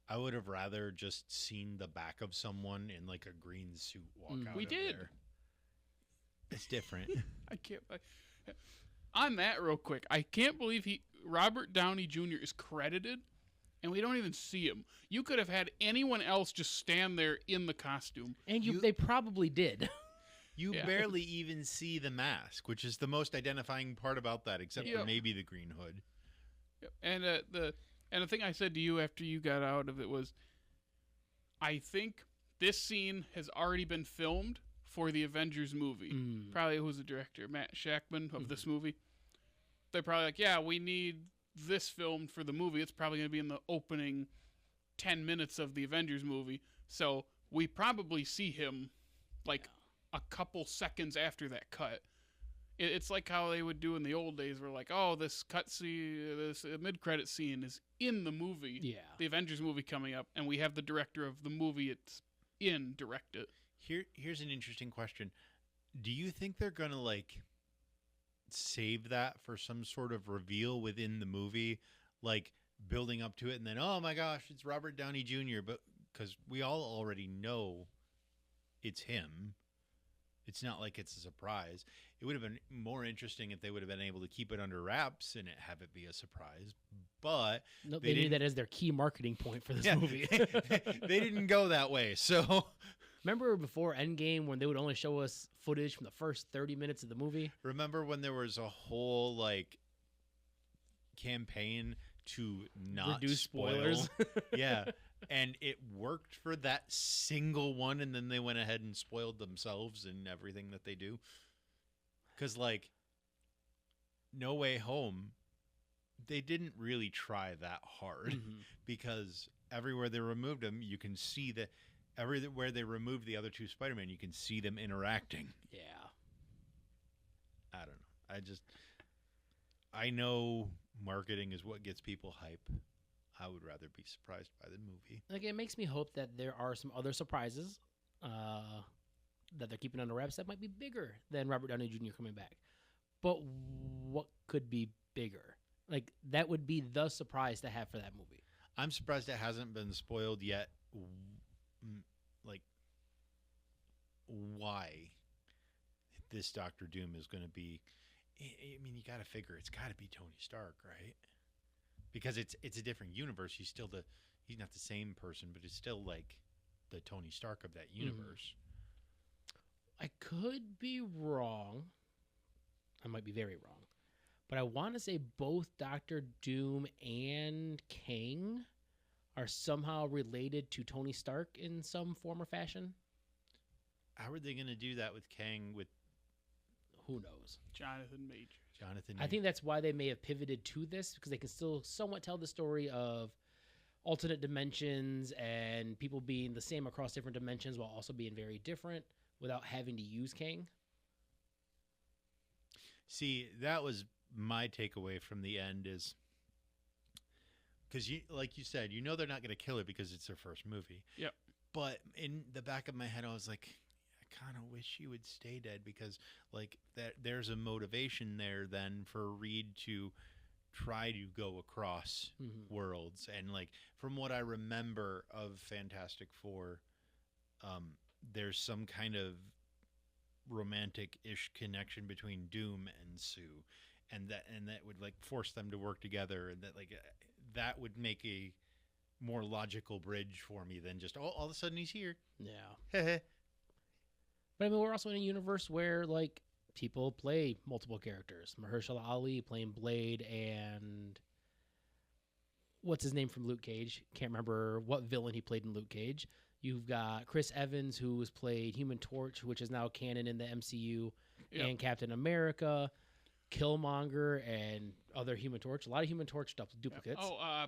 B: I would have rather just seen the back of someone in like a green suit walk out.
A: We
B: of
A: did.
B: there. It's different.
A: I can't. On that, real quick, I can't believe Robert Downey Jr. is credited, and we don't even see him. You could have had anyone else just stand there in the costume.
C: and
B: you-
C: they probably did.
B: You
A: Yeah.
B: barely even see the mask, which is the most identifying part about that, except
A: Yep.
B: for maybe the green hood.
A: Yep. And the thing I said to you after you got out of it was, I think this scene has already been filmed for the Avengers movie. Probably who's the director, Matt Shackman of this movie. They're probably like, yeah, we need this filmed for the movie. It's probably going to be in the opening 10 minutes of the Avengers movie. So we probably see him like a couple seconds after that cut. It's like how they would do in the old days where like, oh, this cut scene, this mid-credit scene is in the movie.
C: Yeah.
A: The Avengers movie coming up, and we have the director of the movie it's in direct it.
B: Here's an interesting question. Do you think they're going to like save that for some sort of reveal within the movie, like building up to it and then, oh my gosh, it's Robert Downey Jr., but because we all already know it's him. It's not like it's a surprise. It would have been more interesting if they would have been able to keep it under wraps and have it be a surprise. But
C: No,
B: They
C: they knew
B: didn't-
C: that as their key marketing point for this
B: yeah,
C: movie.
B: they didn't go that way. So
C: Remember before Endgame when they would only show us footage from the first 30 minutes of the movie?
B: remember when there was a whole like campaign to not
C: Reduce
B: spoil?
C: spoilers.
B: Yeah. And it worked for that single one, and then they went ahead and spoiled themselves and everything that they do. Because, like, No Way Home, they didn't really try that hard because everywhere they removed them, you can see that everywhere they removed the other two Spider-Man, you can see them interacting.
C: Yeah.
B: I don't know. I know marketing is what gets people hype. I would rather be surprised by the movie.
C: Like, it makes me hope that there are some other surprises that they're keeping under wraps that might be bigger than Robert Downey Jr. coming back. But what could be bigger? Like, that would be the surprise to have for that movie.
B: I'm surprised it hasn't been spoiled yet. Like, why this Doctor Doom is going to be? I mean, you got to figure it's got to be Tony Stark, right? Because it's a different universe. He's not the same person, but it's still like the Tony Stark of that universe.
C: I could be wrong. I might be very wrong. But I want to say both Doctor Doom and Kang are somehow related to Tony Stark in some form or fashion.
B: How are they going to do that with Kang? With
C: Who knows?
A: Jonathan Majors.
C: I think that's why they may have pivoted to this, because they can still somewhat tell the story of alternate dimensions and people being the same across different dimensions while also being very different without having to use Kang.
B: See, that was my takeaway from the end, is because like you said, they're not going to kill it because it's their first movie.
A: Yep.
B: But in the back of my head, I was like, I kind of wish she would stay dead, because like there's a motivation there then for Reed to try to go across worlds. And like from what I remember of Fantastic Four, there's some kind of romantic-ish connection between Doom and Sue, and that would like force them to work together, and that like that would make a more logical bridge for me than just all of a sudden he's here.
C: Yeah. But I mean, we're also in a universe where like people play multiple characters. Mahershala Ali playing Blade, and what's his name from Luke Cage? Can't remember what villain he played in Luke Cage. You've got Chris Evans, who has played Human Torch, which is now canon in the MCU, and Captain America, Killmonger, and other Human Torch. A lot of Human Torch duplicates.
A: Oh,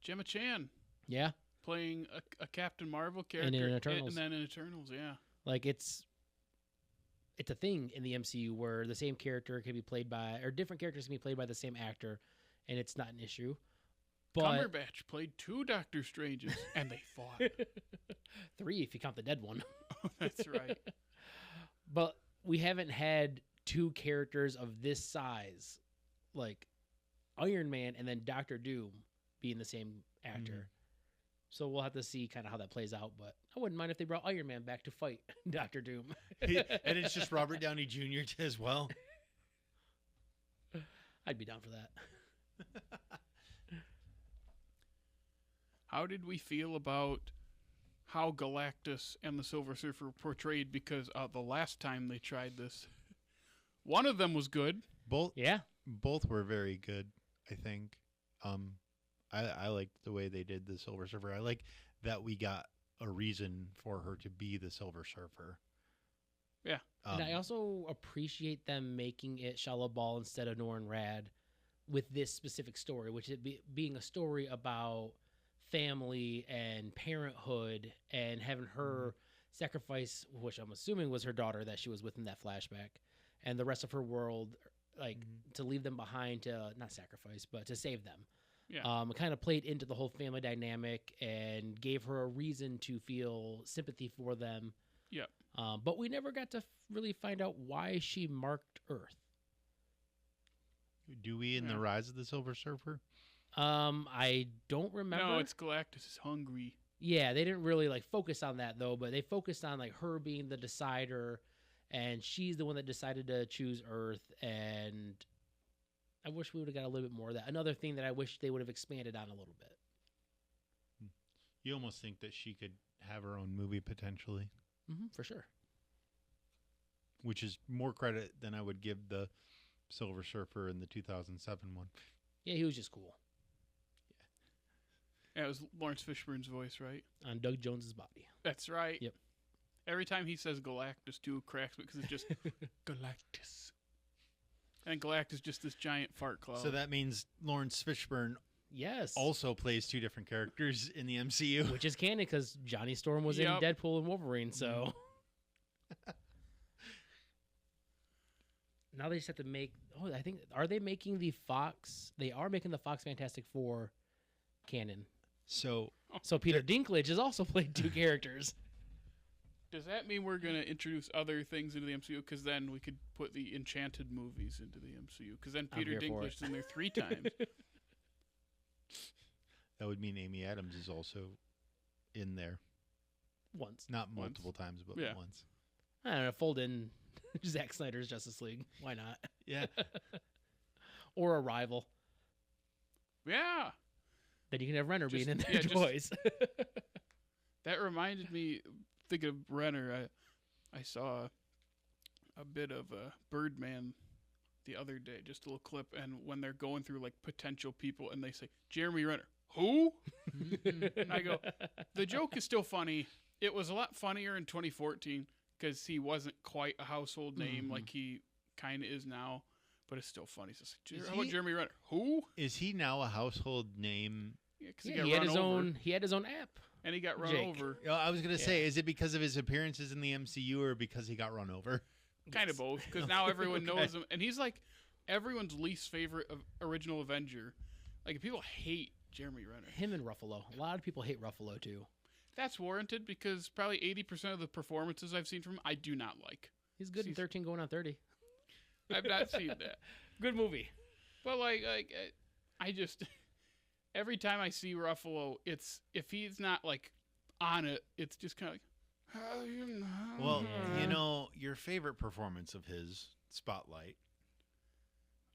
A: Gemma Chan.
C: Yeah.
A: Playing a Captain Marvel character.
C: And in Eternals.
A: And then in Eternals, yeah.
C: Like, it's a thing in the MCU where the same character can be played by, or different characters can be played by the same actor, and it's not an issue. But
A: Cumberbatch played 2 Doctor Stranges, and they fought.
C: 3 if you count the dead one.
A: That's right.
C: But we haven't had 2 characters of this size, like Iron Man and then Doctor Doom, being the same actor. Mm-hmm. So we'll have to see kind of how that plays out. But I wouldn't mind if they brought Iron Man back to fight Doctor Doom.
B: And it's just Robert Downey Jr. as well.
C: I'd be down for that.
A: How did we feel about how Galactus and the Silver Surfer were portrayed? Because the last time they tried this, one of them was good.
B: Both were very good, I think. I liked the way they did the Silver Surfer. I like that we got a reason for her to be the Silver Surfer.
A: Yeah.
C: And I also appreciate them making it Shala Ball instead of Norrin Rad with this specific story, which is being a story about family and parenthood, and having her sacrifice, which I'm assuming was her daughter that she was with in that flashback, and the rest of her world, like to leave them behind, to not sacrifice, but to save them.
A: Yeah.
C: It kind of played into the whole family dynamic and gave her a reason to feel sympathy for them.
A: Yep.
C: But we never got to really find out why she marked Earth.
B: Do we in the Rise of the Silver Surfer?
C: I don't remember.
A: No, it's Galactus is hungry.
C: Yeah, they didn't really like focus on that though, but they focused on like her being the decider, and she's the one that decided to choose Earth. And I wish we would have got a little bit more of that. Another thing that I wish they would have expanded on a little bit.
B: You almost think that she could have her own movie potentially.
C: For sure.
B: Which is more credit than I would give the Silver Surfer in the 2007 one.
C: Yeah, he was just cool.
A: Yeah, it was Lawrence Fishburne's voice, right?
C: On Doug Jones's body.
A: That's right.
C: Yep.
A: Every time he says Galactus, too, cracks me because it's just Galactus. And Galactus is just this giant fart cloud.
B: So that means Lawrence Fishburne also plays 2 different characters in the MCU.
C: Which is canon because Johnny Storm was in Deadpool and Wolverine, so... Now they just have to make... Oh, I think... Are they making the Fox... They are making the Fox Fantastic Four canon.
B: So
C: Peter Dinklage has also played 2 characters.
A: Does that mean we're going to introduce other things into the MCU? Because then we could put the Enchanted movies into the MCU. Because then Peter Dinklage is in there 3 times.
B: That would mean Amy Adams is also in there.
C: Once.
B: Not multiple times, but once.
C: I don't know, fold in Zack Snyder's Justice League. Why not?
B: Yeah.
C: Or a rival.
A: Yeah.
C: Then you can have Renner being in there twice.
A: That reminded me, thinking of Renner, I saw a bit of Birdman the other day, just a little clip, and when they're going through like potential people and they say, Jeremy Renner, who? And I go, the joke is still funny. It was a lot funnier in 2014 because he wasn't quite a household name like he kind of is now, but it's still funny. So how about Jeremy Renner? Who?
B: Is he now a household name?
A: Yeah,
C: He had his own. He had his own app.
A: And he got run
C: Jake.
A: over.
B: I was gonna say, is it because of his appearances in the MCU or because he got run over?
A: Kind of both, because now everyone knows him, and he's like everyone's least favorite original Avenger. Like people hate Jeremy Renner.
C: Him and Ruffalo. A lot of people hate Ruffalo too.
A: That's warranted because probably 80% of the performances I've seen from him, I do not like.
C: He's good in 13 going on 30.
A: I've not seen that.
C: Good movie.
A: But I just every time I see Ruffalo, it's if he's not like on it, it's just kind of like.
B: Well, your favorite performance of his, Spotlight.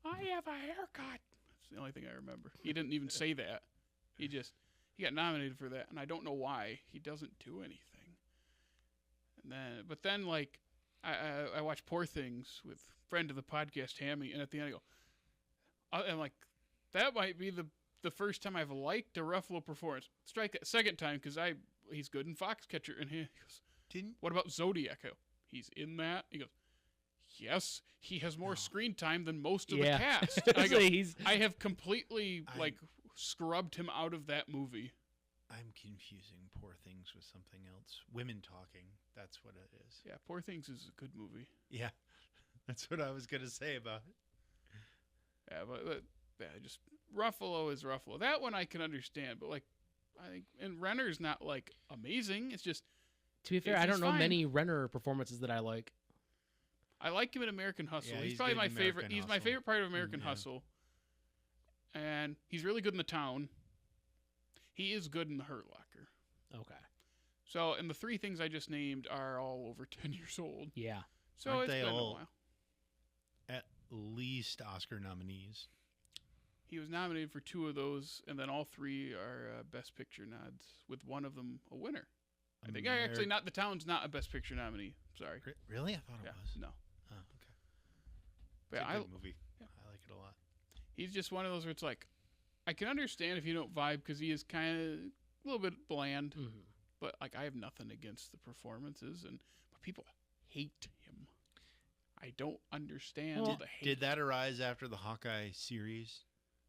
A: I have a haircut. That's the only thing I remember. He didn't even say that. He got nominated for that, and I don't know why. He doesn't do anything. But then I watch Poor Things with friend of the podcast, Hammy, and at the end I go, I'm like, that might be the first time I've liked a Ruffalo performance. Strike that second time because he's good in Foxcatcher, and he goes, what about Zodiac? I go, he's in that. He goes, yes, he has more screen time than most of the cast. I go, I have completely scrubbed him out of that movie.
B: I'm confusing Poor Things with something else. Women Talking. That's what it is.
A: Yeah, Poor Things is a good movie.
B: Yeah, that's what I was gonna say about it.
A: Yeah, but just Ruffalo is Ruffalo. That one I can understand, but I think and Renner's not amazing. It's just.
C: To be fair, I don't know many Renner performances that I like.
A: I like him in American Hustle.
B: Yeah,
A: he's probably my favorite. He's my favorite part of American
B: Yeah.
A: Hustle. And he's really good in The Town. He is good in The Hurt Locker.
C: Okay.
A: So, and the three things I just named are all over 10 years old.
C: Yeah.
A: So
B: Aren't
A: it's
B: they
A: been a
B: all
A: while.
B: At least Oscar nominees.
A: He was nominated for 2 of those, and then all 3 are Best Picture nods, with one of them a winner. I think actually not. The Town's not a Best Picture nominee. Sorry.
B: Really? I thought it was.
A: No.
B: Oh, okay.
A: But
B: It's a good movie.
A: Yeah.
B: I like it a lot.
A: He's just one of those where it's like, I can understand if you don't vibe because he is kind of a little bit bland.
C: Mm-hmm.
A: But I have nothing against the performances, but people hate him. I don't understand the hate.
B: Did that arise after the Hawkeye series?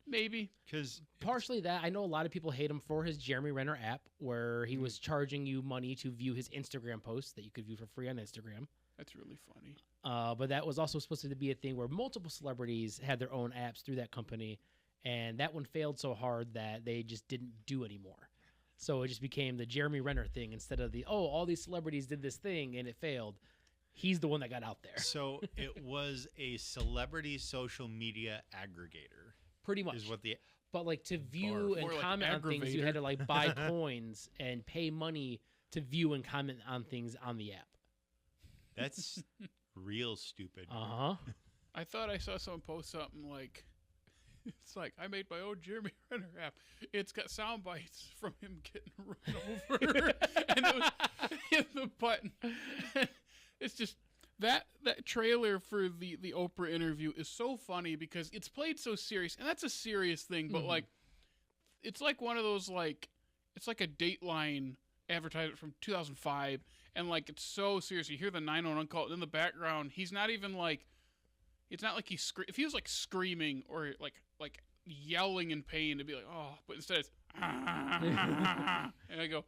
A: Maybe.
B: Because
C: partially that. I know a lot of people hate him for his Jeremy Renner app, where he was charging you money to view his Instagram posts that you could view for free on Instagram.
A: That's really funny.
C: But that was also supposed to be a thing where multiple celebrities had their own apps through that company, and that one failed so hard that they just didn't do anymore. So it just became the Jeremy Renner thing instead of all these celebrities did this thing and it failed. He's the one that got out there.
B: So it was a celebrity social media aggregator.
C: Pretty much.
B: Is what
C: but to view and comment on things, you had to buy coins and pay money to view and comment on things on the app.
B: That's real stupid.
C: Uh-huh.
A: I thought I saw someone post something like, it's like, I made my own Jeremy Renner app. It's got sound bites from him getting run over. And it was in the button. It's just, that trailer for the Oprah interview is so funny because it's played so serious. And that's a serious thing, but it's like one of those it's like a Dateline advertisement from 2005. And it's so serious. You hear the 911 call in the background. He's not even it's not like he's if he was screaming or yelling in pain to be but instead it's and I go,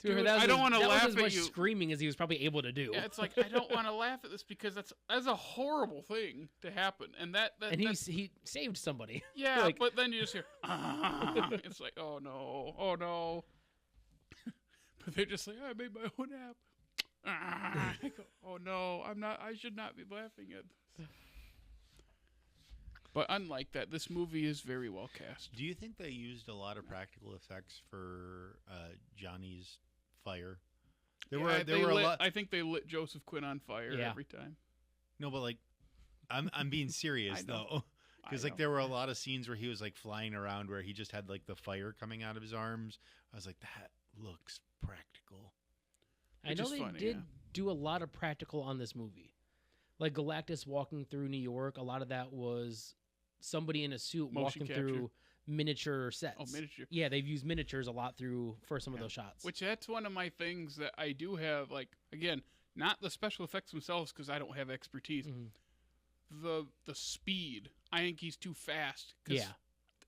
A: dude, I don't want to laugh
C: as
A: at
C: much
A: you.
C: Screaming as he was probably able to do.
A: Yeah, it's I don't want to laugh at this because that's a horrible thing to happen, and
C: he saved somebody.
A: Yeah, but then you just hear it's oh no, but they're just I made my own app. I go, oh no, I should not be laughing at this. But unlike that, this movie is very well cast.
B: Do you think they used a lot of practical effects for Johnny's fire? There were a lot.
A: I think they lit Joseph Quinn on fire every time.
B: No, but I'm being serious though. Because like there were a lot of scenes where he was like flying around where he just had like the fire coming out of his arms. I was like, that looks practical.
C: I know they did do a lot of practical on this movie. Like Galactus walking through New York, a lot of that was somebody in a suit
A: Motion
C: walking
A: capture.
C: through miniature sets.
A: Oh, miniature.
C: Yeah, they've used miniatures a lot for some of those shots.
A: Which that's one of my things that I do have. Like again, not the special effects themselves because I don't have expertise. The speed. I think he's too fast.
C: Yeah.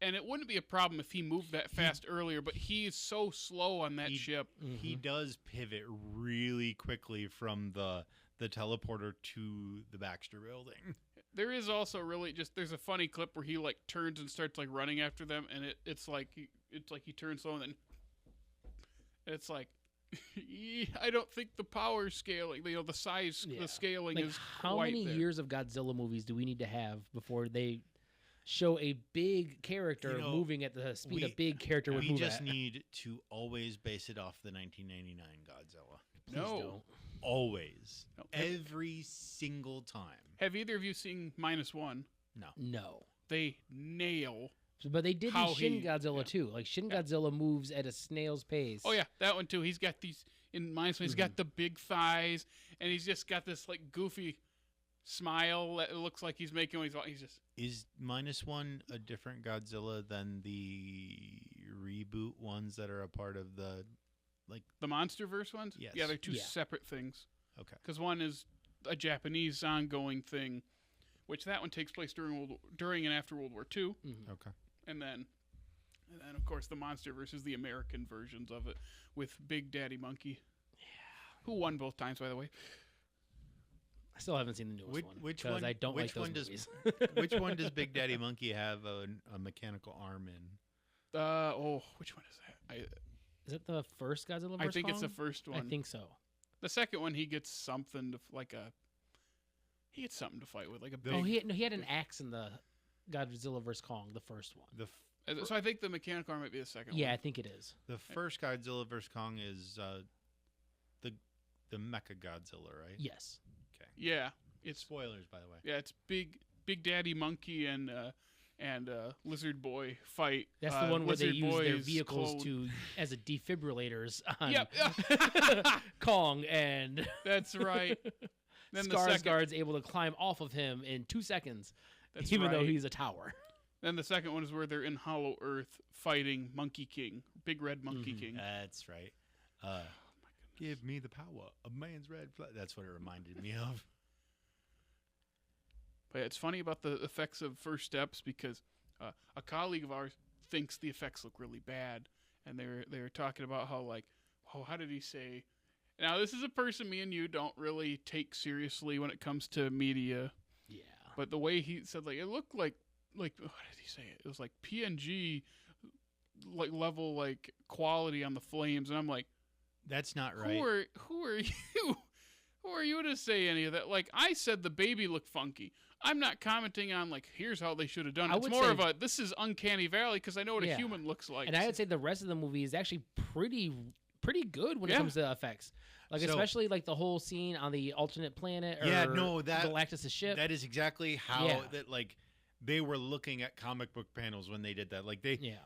A: And it wouldn't be a problem if he moved that fast earlier, but he is so slow on that ship.
B: He does pivot really quickly from the teleporter to the Baxter building.
A: There is also really there's a funny clip where he like turns and starts like running after them, and it's like he turns slow and then it's like I don't think the power scaling, the size, the scaling
C: like,
A: is
C: how
A: quite
C: many
A: there.
C: years of Godzilla movies do we need to have before they show a big character moving at the speed a big character would move
B: We just
C: at?
B: need to always base it off the 1999 Godzilla.
C: Please don't.
B: Always.
A: No.
B: Every single time.
A: Have either of you seen -1?
C: No.
A: They nail.
C: But they did
A: How
C: in Shin
A: he-
C: Godzilla too. Like Shin Godzilla moves at a snail's pace.
A: Oh yeah, that one too. He's got these in -1. He's got the big thighs, and he's just got this like goofy smile that looks like he's making. When he's just.
B: Is -1 a different Godzilla than the reboot ones that are a part of the
A: The MonsterVerse ones?
B: Yes.
A: Yeah, they're two
C: Yeah.
A: separate things.
B: Okay.
A: Because one is a Japanese ongoing thing, which that one takes place during and after World War II.
B: Okay.
A: And then of course, the MonsterVerse is the American versions of it with Big Daddy Monkey. Yeah. Who won both times, by the way.
C: I still haven't seen the newest one.
B: Which
C: because
B: one?
C: I don't
B: which
C: like
B: one
C: those
B: does?
C: movies.
B: Which one does Big Daddy Monkey have a mechanical arm in?
A: Which one is that?
C: Is it the first Godzilla vs.
A: I think it's the
C: Kong?
A: first one.
C: I think so.
A: The second one, he gets something to he gets something to fight with, like a big.
C: Oh, he had an axe in the Godzilla vs. Kong, the first one.
A: So I think the mechanical arm might be the second one.
C: Yeah, I think it is.
B: The first Godzilla vs Kong is the Mecha Godzilla, right?
C: Yes.
B: Okay.
A: Yeah, it's
B: Spoilers, by the way.
A: yeah, it's Big Daddy Monkey and Lizard Boy fight.
C: That's the one where they
A: Lizard
C: use their
A: Boy's
C: vehicles
A: clone.
C: as a defibrillators on
A: Yep.
C: Kong, and
A: That's right. Then the second,
C: Skarsgård's able to climb off of him in 2 seconds,
A: That's
C: even though
A: right.
C: he's a tower.
A: Then the second one is where they're in Hollow Earth fighting Monkey King, Big Red Monkey King.
B: That's right. Give me the power of man's red flag. That's what it reminded me of.
A: But it's funny about the effects of First Steps because a colleague of ours thinks the effects look really bad, and they were talking about how how did he say? Now this is a person me and you don't really take seriously when it comes to media,
C: Yeah.
A: but the way he said it looked like what did he say? It was like PNG level quality on the flames, and I'm like,
B: That's not right.
A: who are you? Who are you to say any of that? Like I said, the baby looked funky. I'm not commenting on here's how they should have done it.
C: I
A: It's
C: would
A: more
C: say-
A: of a this is uncanny valley because I know what a
C: Yeah.
A: human looks like.
C: And I would say the rest of the movie is actually pretty good when it
A: Yeah.
C: comes to effects. Like
B: So-
C: especially the whole scene on the alternate planet or
B: Yeah, no, that-
C: Galactus' ship.
B: That is exactly how
C: Yeah.
B: they were looking at comic book panels when they did that.
C: Yeah.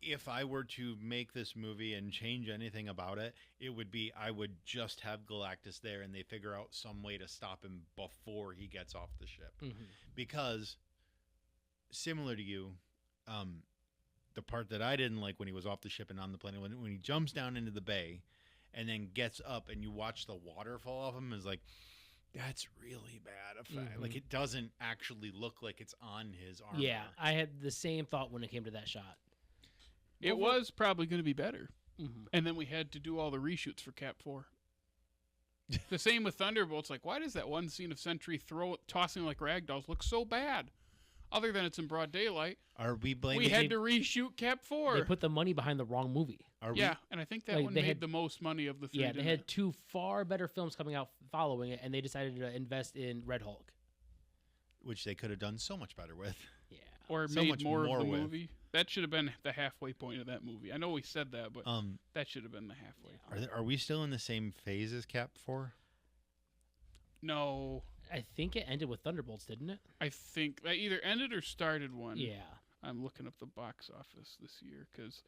B: If I were to make this movie and change anything about it, it would be I would just have Galactus there and they figure out some way to stop him before he gets off the ship.
C: Mhm.
B: Because similar to you, the part that I didn't like when he was off the ship and on the planet, when he jumps down into the bay and then gets up and you watch the water fall off him, is that's really bad effect.
C: Mhm.
B: It doesn't actually look like it's on his armor.
C: Yeah, I had the same thought when it came to that shot.
A: it was probably going to be better,
C: Mm-hmm.
A: and then we had to do all the reshoots for Cap 4. The same with Thunderbolts. Why does that one scene of Sentry tossing like ragdolls look so bad? Other than it's in broad daylight,
B: Are we blaming?
A: we had to reshoot Cap 4.
C: They put the money behind the wrong movie.
A: Yeah, and I think that one
C: they
A: made
C: had-
A: the most money of the three.
C: Yeah, they
A: didn't
C: had
A: it?
C: 2 far better films coming out following it, and they decided to invest in Red Hulk.
B: Which they could have done so much better with.
C: Yeah.
A: Or
B: so
A: made
B: much
A: more
B: more
A: of the
B: with.
A: movie. That should have been the halfway point of that movie. I know we said that, but that should have been the halfway.
C: Yeah.
B: Are we still in the same phase as Cap 4?
A: No,
C: I think it ended with Thunderbolts, didn't it?
A: I think that either ended or started one.
C: Yeah.
A: I'm looking up the box office this year because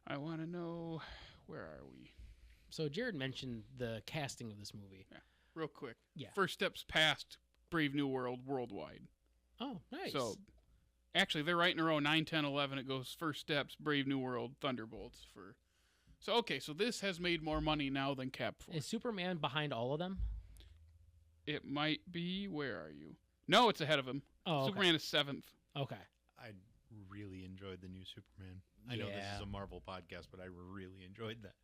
A: I want to know, where are we?
C: So Jared mentioned the casting of this movie.
A: Yeah, real quick.
C: Yeah.
A: First steps past Brave New World worldwide.
C: Oh, nice.
A: So actually, they're right in a row. 9, 10, 11. It goes First Steps, Brave New World, Thunderbolts. So okay, so this has made more money now than Cap Force.
C: Is Superman behind all of them?
A: It might be. Where are you? No, it's ahead of him.
C: Oh, okay.
A: Superman is 7th.
C: Okay.
B: I really enjoyed the new Superman. I know this is a Marvel podcast, but I really enjoyed that.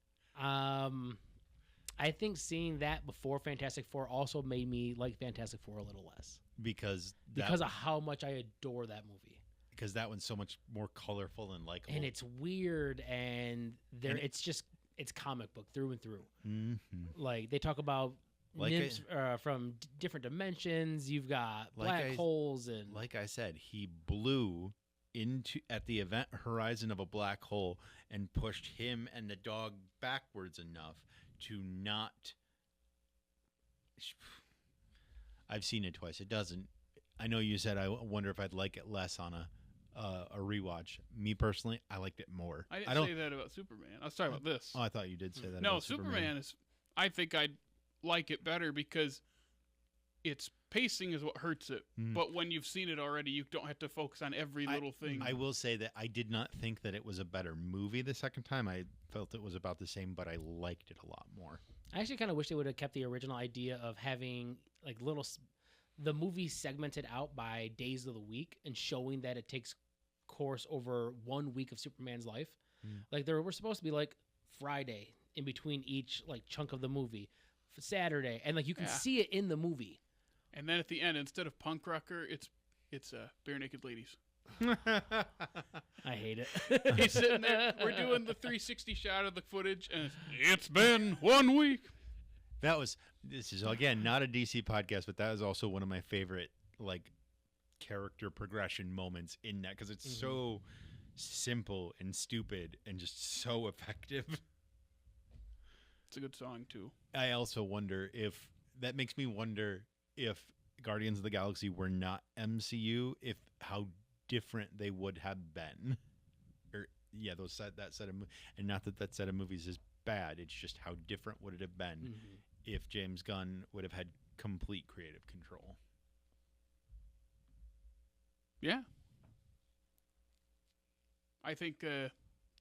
C: I think seeing that before Fantastic Four also made me like Fantastic Four a little less.
B: Because
C: of how much I adore that movie.
B: Because that one's so much more colorful and likable.
C: And it's weird, and it's comic book through and through.
B: Mm-hmm.
C: Like, they talk about nymphs from different dimensions. You've got black holes. And
B: like I said, he blew at the event horizon of a black hole and pushed him and the dog backwards enough to not... I've seen it twice. It doesn't... I know you said I wonder if I'd like it less on a rewatch. Me personally, I liked it more.
A: I didn't say that about Superman. I was talking about this.
B: Oh, I thought you did say that.
A: No,
B: about
A: Superman is... I think I'd like it better because its pacing is what hurts it. But when you've seen it already, you don't have to focus on every little thing.
B: I will say that I did not think that it was a better movie the second time. I felt it was about the same, but I liked it a lot more.
C: I actually kind of wish they would have kept the original idea of having like the movie segmented out by days of the week and showing that it takes course over 1 week of Superman's life. Like there were supposed to be like Friday in between each like chunk of the movie, Saturday, and like you can see it in the movie. And
A: then at the end, instead of punk rocker, it's bare naked ladies.
C: I hate it.
A: He's sitting there. We're doing the 360 shot of the footage, and it's been 1 week.
B: This is again not a DC podcast, but that is also one of my favorite like character progression moments in that because it's so simple and stupid and just so effective.
A: It's a good song too.
B: I also wonder if that makes me wonder if Guardians of the Galaxy were not MCU, if how different they would have been. Or that set of and not that set of movies is bad. It's just how different would it have been if James Gunn would have had complete creative control.
A: Yeah. I think the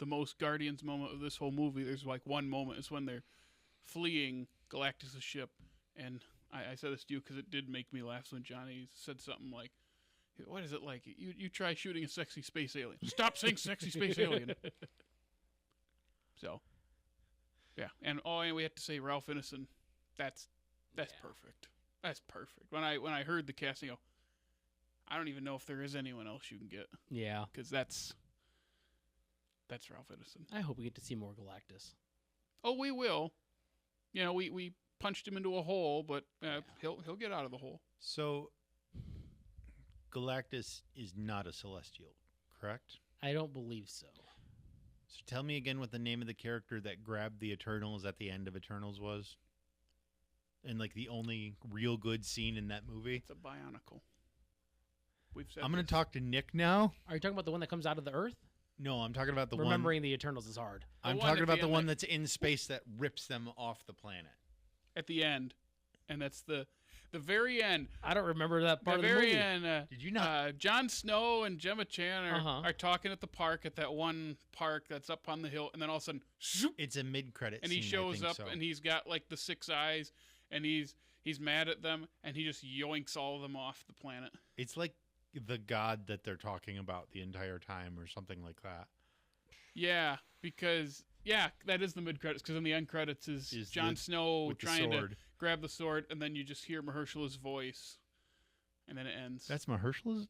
A: most Guardians moment of this whole movie, there's like one moment, is when they're fleeing Galactus' ship. And I said this to you because it did make me laugh when Johnny said something like, what is it like? You try shooting a sexy space alien. Stop saying sexy space alien. So, yeah. And we have to say Ralph Ineson. That's perfect. That's perfect. When I heard the casting, I don't even know if there is anyone else you can get.
C: Yeah.
A: Because that's Ralph Ineson.
C: I hope we get to see more Galactus.
A: Oh, we will. We punched him into a hole, but he'll get out of the hole.
B: So, Galactus is not a Celestial, correct?
C: I don't believe so.
B: So tell me again what the name of the character that grabbed the Eternals at the end of Eternals was. And like the only real good scene in that movie.
A: It's a Bionicle.
B: I'm going to talk to Nick now.
C: Are you talking about the one that comes out of the Earth?
B: No, I'm talking about the one...
C: Remembering the Eternals is hard.
B: I'm talking about the one that's in space that rips them off the planet.
A: At the end. And that's the very end.
C: I don't remember that part of the movie.
A: The very end.
B: Did you not?
A: Jon Snow and Gemma Chan are talking at the park, at that one park that's up on the hill, and then all of a sudden, zoop,
B: it's a mid-credit
A: and
B: scene,
A: he shows up, and he's got like the 6 eyes, and he's mad at them, and he just yoinks all of them off the planet.
B: It's like the god that they're talking about the entire time, or something like that.
A: Yeah, because that is the mid-credits, because in the end credits is Jon Snow trying to grab the sword, and then you just hear Mahershala's voice, and then it ends.
B: That's Mahershala's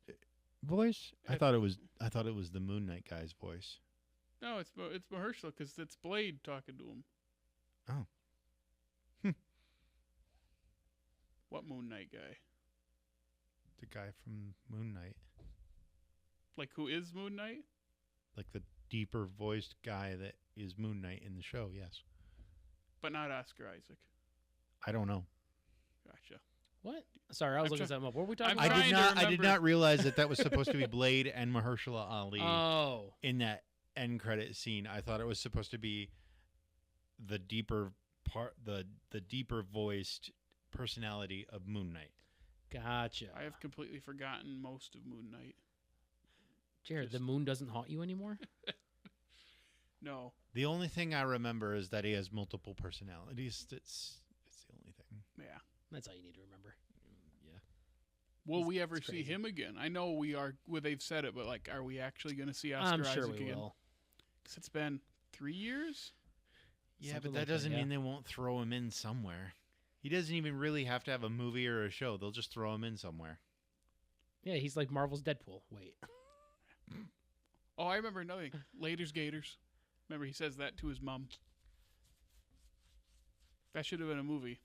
B: voice? I thought it was the Moon Knight guy's voice.
A: No, it's Mahershala, because it's Blade talking to him.
B: Oh.
A: What Moon Knight guy?
B: The guy from Moon Knight.
A: Like, who is Moon Knight?
B: Like the deeper voiced guy that is Moon Knight in the show, yes.
A: But not Oscar Isaac.
B: I don't know.
A: Gotcha.
C: What? Sorry, I was
A: I'm
C: looking
A: try-
C: something up. What were we talking
A: I'm
C: about?
A: trying to
B: I did
A: remember.
B: not realize that was supposed to be Blade and Mahershala Ali
C: Oh,
B: in that end credit scene. I thought it was supposed to be the deeper part, the deeper voiced personality of Moon Knight.
C: gotcha.
A: I have completely forgotten most of Moon Knight.
C: Jared, the
A: just-
C: moon doesn't haunt you anymore?
A: No.
B: The only thing I remember is that he has multiple personalities. It's the only thing.
A: Yeah.
C: That's all you need to remember.
B: Yeah.
A: Will
C: It's-
A: we ever
C: it's
A: see
C: crazy.
A: him again? I know we are. Well, they've said it, but like, are we actually going to see Oscar
C: I'm sure
A: Isaac
C: we
A: again?
C: will.
A: 'Cause it's been 3 years.
B: Yeah,
C: Something
B: but that
C: like
B: doesn't
C: yeah.
B: mean they won't throw him in somewhere. He doesn't even really have to have a movie or a show. They'll just throw him in somewhere.
C: Yeah, he's like Marvel's Deadpool. Wait.
A: Oh, I remember another thing. Laters Gators. Remember, he says that to his mom. That should have been a movie.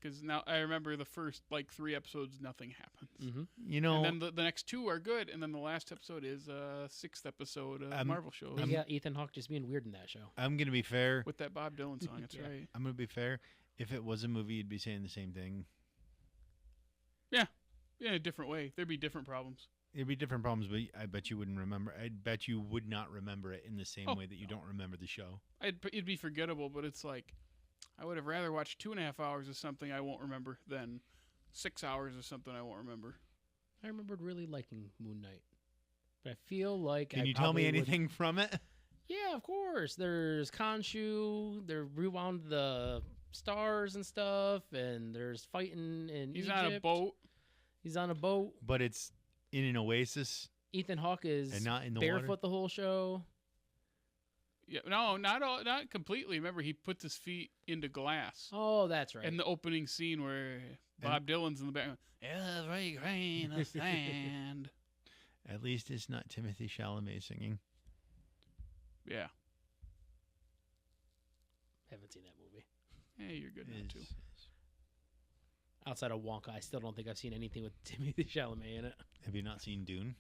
A: Because now I remember the first, 3 episodes, nothing happens.
C: Mm-hmm.
B: You know,
A: And then the next 2 are good, and then the last episode is 6th episode of Marvel show.
C: You got Ethan Hawke just being weird in that show.
B: I'm going to be fair.
A: With that Bob Dylan song, that's
C: Yeah.
A: right.
B: I'm going to be fair. If it was a movie, you'd be saying the same thing.
A: In a different way. There'd be different problems.
B: There'd be different problems, but I bet you wouldn't remember. I bet you would not remember it in the same
A: Oh,
B: way that you don't remember the show.
A: It'd be forgettable, but it's like, I would have rather watched 2.5 hours of something I won't remember than 6 hours of something I won't remember.
C: I remembered really liking Moon Knight. But I feel like
B: Can
C: I
B: you tell me
C: probably would-
B: anything from it?
C: Yeah, of course. There's Khonshu. They rewound the stars and stuff, and there's fighting in
A: He's
C: Egypt.
A: on a boat.
C: He's on a boat.
B: But it's in an oasis
C: Ethan Hawke is
B: and not in the
C: barefoot
B: water.
C: the whole show.
A: Yeah, no, not completely. Remember, he puts his feet into glass.
C: Oh, that's right.
A: In the opening scene where Bob Dylan's in the background. Every grain of sand.
B: At least it's not Timothy Chalamet singing.
A: Yeah.
C: Haven't seen that movie.
A: Hey, you're good now, too.
C: Outside of Wonka, I still don't think I've seen anything with Timothy Chalamet in it.
B: Have you not seen Dune?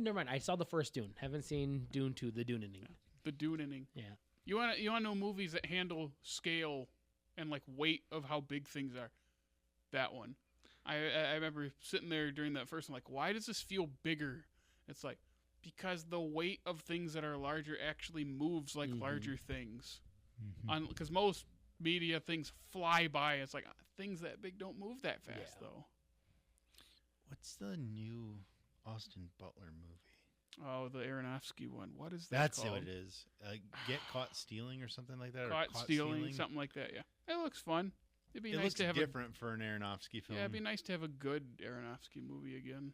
C: Never mind. I saw the first Dune. Haven't seen Dune 2, the Dune ending.
A: The Dune inning.
C: Yeah.
A: You want to know movies that handle scale and weight of how big things are? That one. I remember sitting there during that first. I'm like, why does this feel bigger? It's like because the weight of things that are larger actually moves like
C: Mhm.
A: larger things.
B: Mm-hmm.
A: Because most media things fly by. It's like things that big don't move that fast
C: Yeah.
A: though.
B: What's the new Austin Butler movie?
A: Oh, the Aronofsky one. What is that
B: That's
A: called?
B: what it is. Get Caught Stealing or something like that? or
A: Caught stealing, something like that. Yeah, it looks fun. It'd be
B: It
A: nice
B: looks
A: to have
B: different for an Aronofsky
A: a
B: film.
A: yeah. It'd be nice to have a good Aronofsky movie again.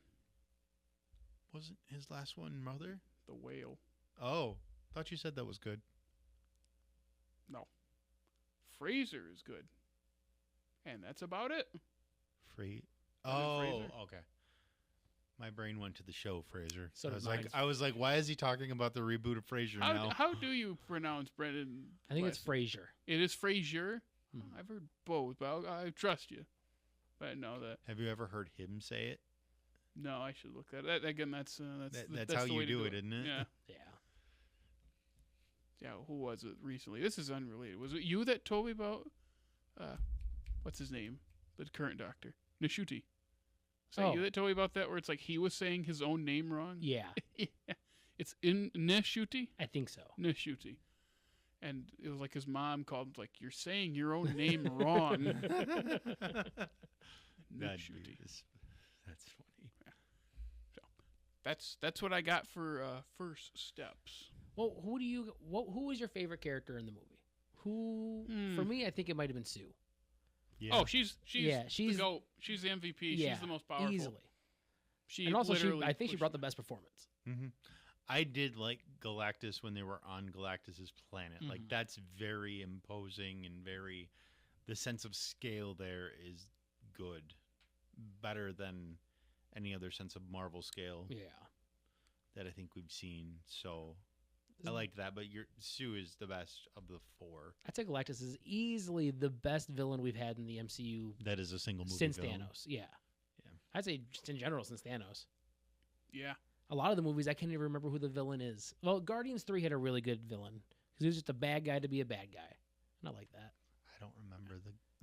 B: Wasn't his last one Mother?
A: The Whale.
B: Oh, thought you said that was good.
A: Fraser is good, and that's about it.
B: Free.
A: Brendan
B: Oh,
A: Fraser?
B: okay. My brain went to the show Frasier.
C: So
B: I
C: did
B: was
C: mine.
B: I was like, why is he talking about the reboot of Frasier now?
A: How do you pronounce Brendan?
C: I think it's
A: West?
C: Fraser.
A: It is Frasier.
C: Mhm.
A: I've heard both, but I trust you. But I know that.
B: Have you ever heard him say it?
A: No, I should look at that again. That's
B: That's how
A: the
B: you
A: way to
B: do it, isn't it?
A: Yeah,
C: Yeah.
A: yeah. Who was it recently? This is unrelated. Was it you that told me about? What's his name? The current doctor, Nishuti. Is that
C: Oh.
A: you that told me about that? Where it's like he was saying his own name wrong.
C: Yeah,
A: It's in Nishuti.
C: I think so.
A: Nishuti. And it was like his mom called him like, "You're saying your own name wrong." Nishuti.
B: That's funny.
A: That's what I got for first steps.
C: Well, who was your favorite character in the movie? Who, for me, I think it might have been Sue.
B: Yeah.
A: Oh, she's
C: Yeah, she's-
A: the GOAT. She's the MVP.
C: Yeah,
A: She's the most powerful.
C: easily.
A: She
C: And also,
A: literally
C: I think she
A: pushed
C: brought the
A: him.
C: best performance.
B: Mm-hmm. I did like Galactus when they were on Galactus's planet. Like
C: Mhm.
B: that's very imposing and very. The sense of scale there is good, better than any other sense of Marvel scale
C: Yeah.
B: that I think we've seen. So I liked that, but Sue is the best of the four.
C: I'd say Galactus is easily the best villain we've had in the MCU
B: That is a single movie
C: since
B: villain.
C: Thanos. Yeah.
B: Yeah.
C: I'd say just in general since Thanos.
A: Yeah.
C: A lot of the movies, I can't even remember who the villain is. Well, Guardians 3 had a really good villain because he was just a bad guy to be a bad guy. And I like that.
B: I don't remember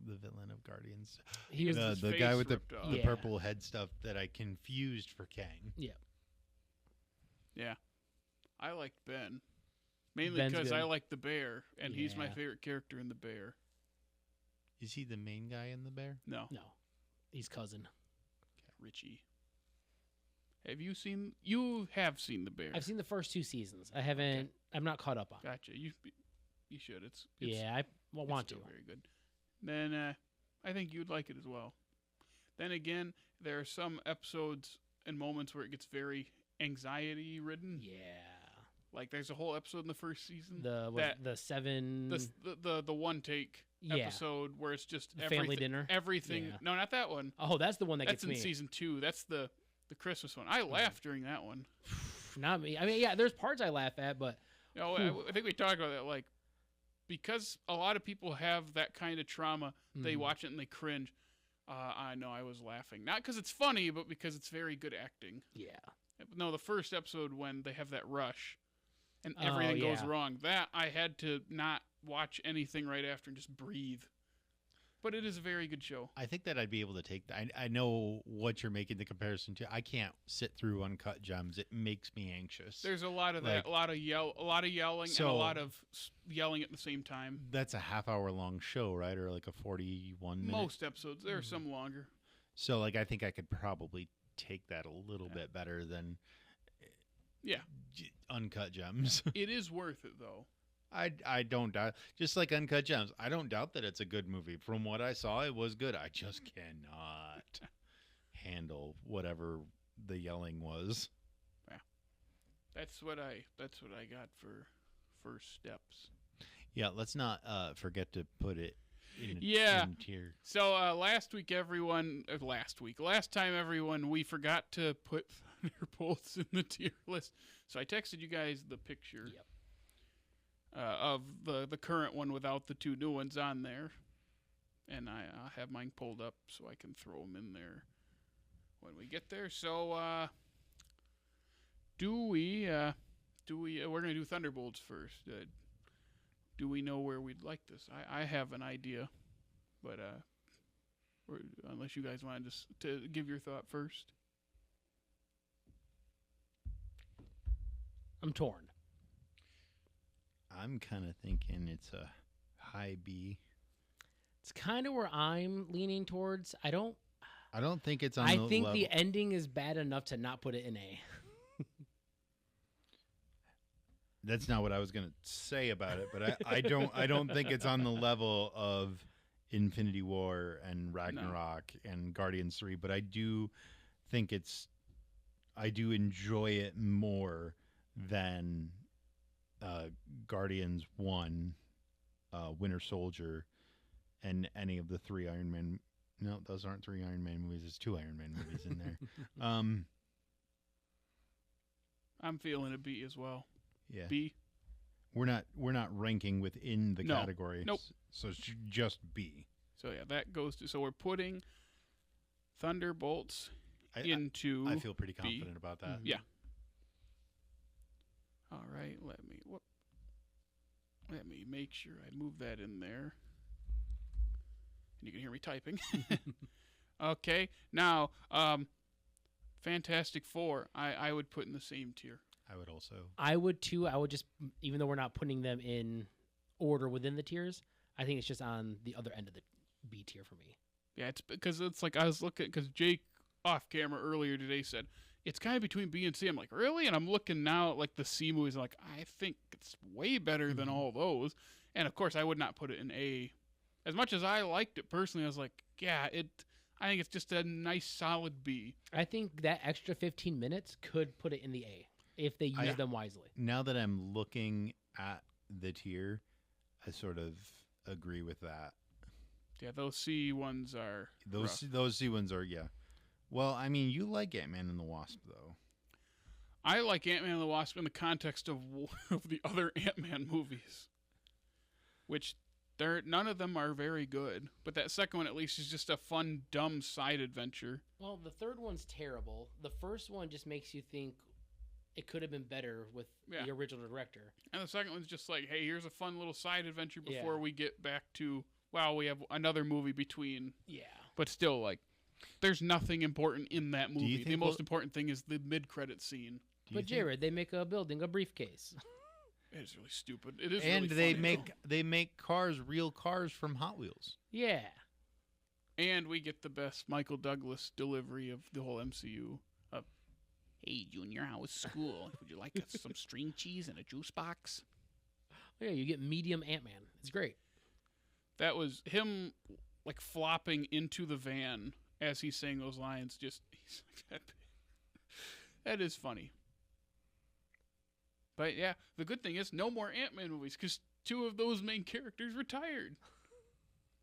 B: the villain of Guardians.
C: He was
B: the
A: his
B: guy
A: face
B: with the
A: ripped off.
C: Yeah.
B: purple head stuff that I confused for Kang.
A: Yeah. I liked Ben. Mainly
C: Ben's
A: because
C: good.
A: I like the bear, and he's my
C: Yeah.
A: favorite character in the bear.
B: Is he the main guy in the bear?
A: No.
C: no, he's cousin.
A: Richie. You have seen the bear.
C: I've seen the first 2 seasons. I haven't.
A: Okay.
C: I'm not caught up on.
A: Gotcha. You should. It's
C: Yeah, I want to.
A: still very good. Then I think you'd like it as well. Then again, there are some episodes and moments where it gets very anxiety ridden.
C: Yeah.
A: Like there's a whole episode in the first season.
C: The 7
A: the one take
C: Yeah.
A: episode where it's just
C: The family
A: everything-
C: dinner?
A: Everything.
C: Yeah.
A: No, not that one.
C: Oh, that's the one that
A: That's
C: gets
A: in
C: me.
A: season 2. That's the Christmas one. I laughed during that one.
C: Not me. I mean, yeah, there's parts I laugh at, but
A: No, I think we talked about that. Like, because a lot of people have that kind of trauma, they
C: Mhm.
A: watch it and they cringe. I know I was laughing, not because it's funny, but because it's very good acting.
C: yeah.
A: No, the first episode when they have that rush, and everything goes
C: yeah.
A: wrong. That I had to not watch anything right after and just breathe. But it is a very good show.
B: I think that I'd be able to take that. I know what you're making the comparison to. I can't sit through Uncut Gems. It makes me anxious.
A: There's a lot of
B: Like-
A: that, a lot of yelling, and a
B: So-
A: lot of yelling at the same time.
B: That's a half-hour long show, right? Or like a 41 minute.
A: Most episodes, there are
C: Mhm.
A: some longer.
B: So like I think I could probably take that a little bit better than
A: Yeah.
B: Uncut Gems.
A: It is worth it though.
B: I don't doubt. Just like Uncut Gems, I don't doubt that it's a good movie. From what I saw, it was good. I just cannot handle whatever the yelling was.
A: That's what I got for First Steps.
B: Yeah, let's not forget to put it in,
A: Yeah.
B: in tier.
A: So last time everyone, we forgot to put Thunderbolts in the tier list. So I texted you guys the picture
C: Yep.
A: of the current one without the 2 new ones on there, and I have mine pulled up so I can throw them in there when we get there. So we're gonna do Thunderbolts first. Do we know where we'd like this? I have an idea, but unless you guys want to give your thought first.
C: I'm torn.
B: I'm kind of thinking it's a high B.
C: It's kind of where I'm leaning towards. I don't.
B: I don't think it's on
C: I
B: the
C: think
B: level.
C: the ending is bad enough to not put it in A.
B: That's not what I was going to say about it, but I don't think it's on the level of Infinity War and Ragnarok and Guardians 3, but I do think I do enjoy it more than Guardians 1, Winter Soldier, and any of the 3 Iron Man. No, those aren't 3 Iron Man movies. There's 2 Iron Man movies in there.
A: I'm feeling a B as well.
B: Yeah.
A: B.
B: We're not ranking within the
A: No.
B: category.
A: Nope.
B: So it's just B.
A: So yeah, that goes to. So we're putting Thunderbolts into.
B: I feel pretty confident about that.
A: Yeah. All right, let me make sure I move that in there. And you can hear me typing. Okay, now Fantastic Four, I would put in the same tier.
B: I would also.
C: I would too. I would just, even though we're not putting them in order within the tiers, I think it's just on the other end of the B tier for me.
A: Yeah, it's because it's like I was looking because Jake off camera earlier today said it's kind of between B and C. I'm like, really? And I'm looking now at like the C movies. I'm like, I think it's way better than all those. And of course, I would not put it in A. As much as I liked it personally, I was like, yeah, I think it's just a nice solid B.
C: I think that extra 15 minutes could put it in the A if they use them wisely.
B: Now that I'm looking at the tier, I sort of agree with that.
A: Yeah, those C ones are rough.
B: Those C ones are, yeah. Well, I mean, you like Ant-Man and the Wasp, though.
A: I like Ant-Man and the Wasp in the context of the other Ant-Man movies, which none of them are very good. But that second one, at least, is just a fun, dumb side adventure.
C: Well, the third one's terrible. The first one just makes you think it could have been better with
A: Yeah.
C: the original director.
A: And the second one's just like, hey, here's a fun little side adventure before
C: Yeah.
A: we get back to well, we have another movie between,
C: Yeah.
A: but still, like, there's nothing important in that
B: Do you
A: movie.
B: think
A: The most important thing is the mid-credit scene.
C: But Jared, they make a building a briefcase.
A: It's really stupid. It is
B: And
A: really
B: they
A: funny,
B: make cars, real cars from Hot Wheels.
C: Yeah.
A: And we get the best Michael Douglas delivery of the whole MCU. Hey, Junior, how was school? Would you like some string cheese and a juice box?
C: Yeah, you get medium Ant-Man. It's great.
A: That was him, like, flopping into the van as he's saying those lines. He's like, that is funny. But, yeah, the good thing is no more Ant-Man movies, because 2 of those main characters retired.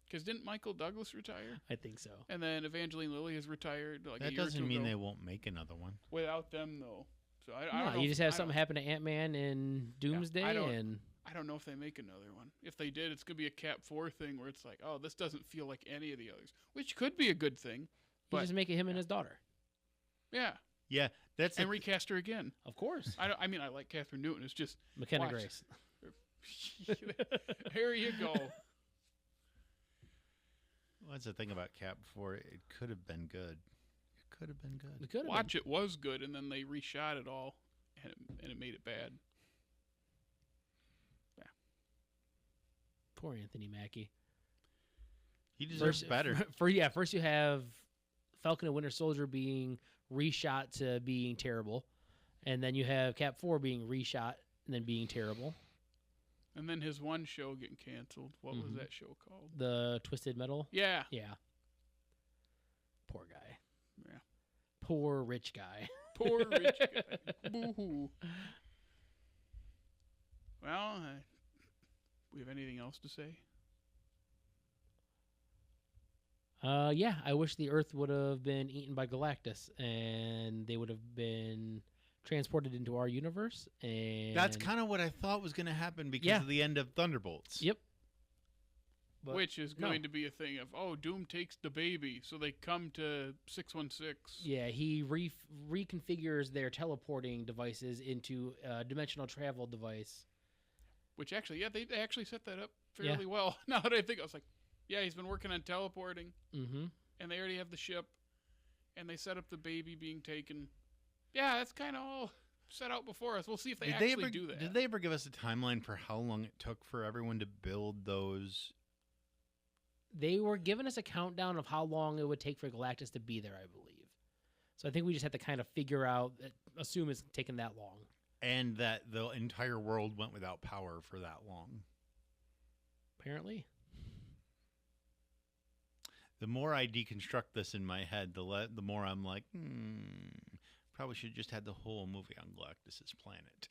A: Because didn't Michael Douglas retire?
C: I think so.
A: And then Evangeline Lilly has retired like a
B: That
A: year or
B: doesn't
A: two
B: mean
A: ago.
B: they won't make another one.
A: Without them, though. So I
C: No,
A: don't know.
C: you just have something happen to Ant-Man in Doomsday,
A: I don't-
C: and
A: I don't know if they make another one. If they did, it's going to be a Cap 4 thing where it's like, oh, this doesn't feel like any of the others. Which could be a good thing.
C: you
A: But,
C: just make it him and his daughter.
A: yeah.
B: Yeah, that's
A: And recast her again.
C: Of course.
A: I mean, I like Catherine Newton. It's just,
C: McKenna
A: watch.
C: Grace.
A: here you go.
B: What's the thing about Cap 4? It could have been good. It could have been good.
C: It could have
A: Watch It was good, and then they reshot it all, and it made it bad.
C: Poor Anthony Mackie.
B: He deserves better.
C: First you have Falcon and Winter Soldier being reshot to being terrible, and then you have Cap 4 being reshot and then being terrible.
A: And then his one show getting canceled. What was that show called?
C: The Twisted Metal.
A: Yeah.
C: Yeah. Poor guy.
A: Yeah.
C: Poor rich guy.
A: Poor rich guy. Boo-hoo. Well, we have anything else to say?
C: Yeah, I wish the Earth would have been eaten by Galactus, and they would have been transported into our universe. And
B: That's kind of what I thought was going to happen because of the end of Thunderbolts.
C: Yep. But
A: Which is going to be a thing of, oh, Doom takes the baby, so they come to 616.
C: Yeah, he reconfigures their teleporting devices into a dimensional travel device.
A: Which actually, they actually set that up fairly well. Now that I think, I was like, yeah, he's been working on teleporting, and they already have the ship, and they set up the baby being taken. Yeah, that's kind of all set out before us. We'll see if they actually do that.
B: Did they ever give us a timeline for how long it took for everyone to build those?
C: They were giving us a countdown of how long it would take for Galactus to be there, I believe. So I think we just had to kind of figure out, assume it's taken that long.
B: And that the entire world went without power for that long.
C: Apparently.
B: The more I deconstruct this in my head, the more I'm like, probably should have just had the whole movie on Galactus's planet.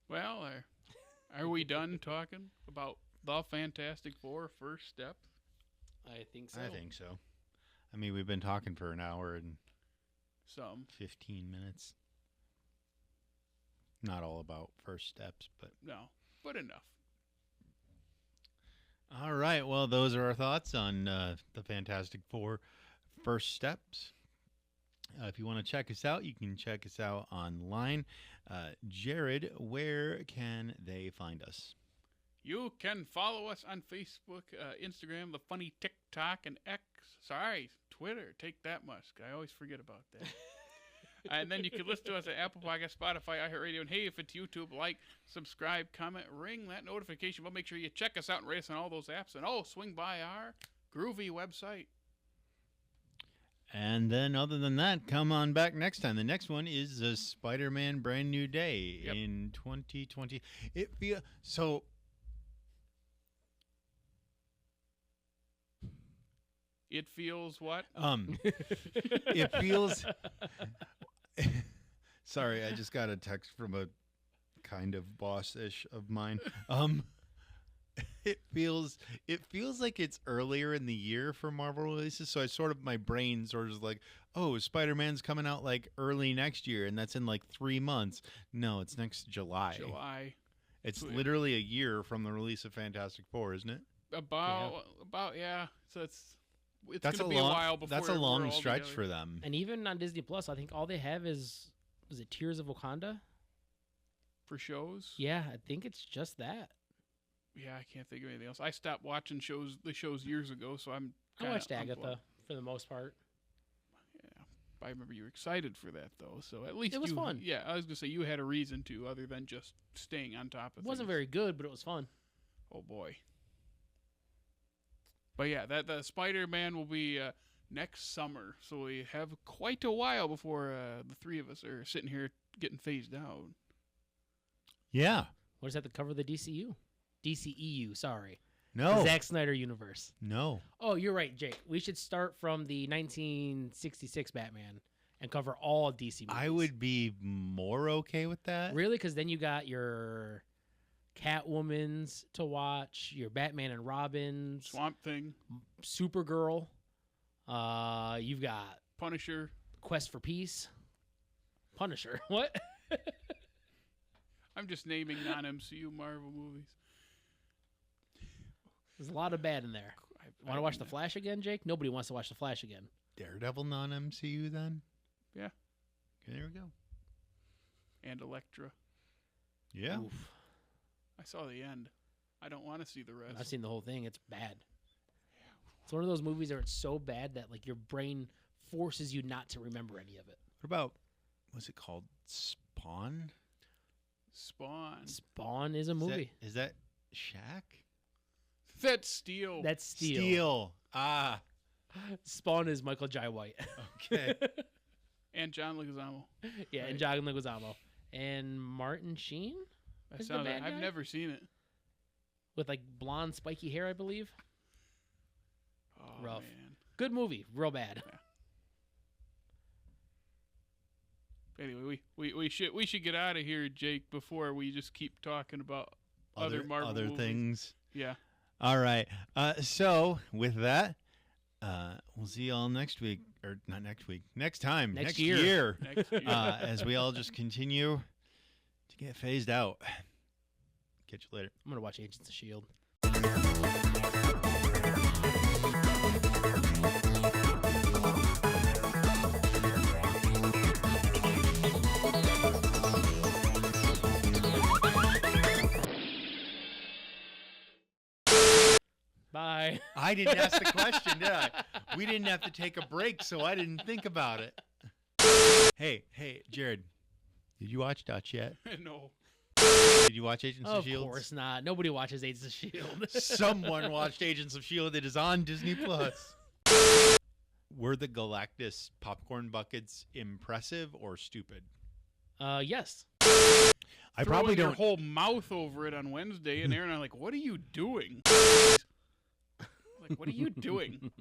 A: Well, are we done talking about the Fantastic Four first step?
C: I think so.
B: I think so. I mean, we've been talking for an hour and
A: Some.
B: 15 minutes. Not all about first steps, but...
A: No, but enough.
B: All right. Well, those are our thoughts on the Fantastic Four first steps. If you want to check us out, you can check us out online. Jared, where can they find us?
A: You can follow us on Facebook, Instagram, the funny TikTok, and Twitter. Take that, Musk. I always forget about that. And then you can listen to us at Apple Podcasts, Spotify, iHeartRadio, and hey, if it's YouTube, like, subscribe, comment, ring that notification bell. Make sure you check us out and rate us on all those apps. And swing by our groovy website.
B: And then, other than that, come on back next time. The next one is a Spider-Man Brand New Day in 2020.
A: It feels what?
B: It feels. Sorry, I just got a text from a kind of boss-ish of mine. It feels like it's earlier in the year for Marvel releases, so my brain sort of is like, oh, Spider-Man's coming out like early next year, and that's in like 3 months. No, it's next July. It's literally a year from the release of Fantastic Four, isn't it?
A: About. So it's
B: That's
A: gonna be a while before.
B: That's a
A: we're
B: long
A: all
B: stretch
A: together.
B: for them.
C: And even on Disney Plus, I think all they have is it Tears of Wakanda?
A: for shows.
C: Yeah, I think it's just that.
A: Yeah, I can't think of anything else. I stopped watching the shows years ago, so
C: I watched Agatha for the most part.
A: Yeah, I remember you were excited for that though. So at least
C: it was fun.
A: Yeah, I was gonna say you had a reason to, other than just staying on top of.
C: It wasn't
A: things.
C: very good, but it was fun.
A: Oh boy. But yeah, that the Spider-Man will be next summer, so we have quite a while before the three of us are sitting here getting phased out.
B: Yeah.
C: What does that to cover the DCU? DCEU, sorry.
B: No.
C: The Zack Snyder universe.
B: No.
C: Oh, you're right, Jake. We should start from the 1966 Batman and cover all DC movies.
B: I would be more okay with that.
C: Really? Because then you got your Catwomans to watch, your Batman and Robins,
A: Swamp Thing,
C: Supergirl. You've got
A: Punisher,
C: Quest for Peace, Punisher. What?
A: I'm just naming non-MCU Marvel movies.
C: There's a lot of bad in there. Want to watch The Flash again, Jake? Nobody wants to watch The Flash again.
B: Daredevil non-MCU then?
A: Yeah.
B: Okay, there we go.
A: And Elektra.
B: Yeah.
C: Oof.
A: I saw the end. I don't want to see the rest.
C: I've seen the whole thing. It's bad. It's one of those movies where it's so bad that like your brain forces you not to remember any of it.
B: What about, what's it called? Spawn?
C: Spawn is a movie.
B: Is that Shaq?
A: That's Steel.
C: That's Steel.
B: Steel. Ah.
C: Spawn is Michael Jai White.
B: Okay.
A: And John Leguizamo.
C: Yeah,
A: Right.
C: and John Leguizamo. And Martin Sheen? Is the bad
A: I've
C: guy?
A: never seen it.
C: With like blonde, spiky hair, I believe.
A: Oh,
C: Rough.
A: man.
C: Good movie. Real bad.
A: Anyway, we should get out of here, Jake, before we just keep talking about other Marvel
B: other
A: movies.
B: things.
A: Yeah.
B: All right. So with that, we'll see y'all next week, or not next week, next time,
C: Next
B: year,
C: year.
A: Next year.
B: as we all just continue to get phased out. Catch you later.
C: I'm going to watch Agents of S.H.I.E.L.D. Bye.
B: I didn't ask the question, did I? We didn't have to take a break, so I didn't think about it. Hey, Jared, did you watch Dutch yet?
A: No.
B: Did you watch Agents of
C: Of
B: S.H.I.E.L.D.?
C: course not. Nobody watches Agents of S.H.I.E.L.D.
B: Someone watched Agents of S.H.I.E.L.D. It is on Disney+. Were the Galactus popcorn buckets impressive or stupid?
C: Yes.
B: I probably
A: Throwing your
B: don't.
A: whole mouth over it on Wednesday, and Aaron and I like, what are you doing? Like, what are you doing?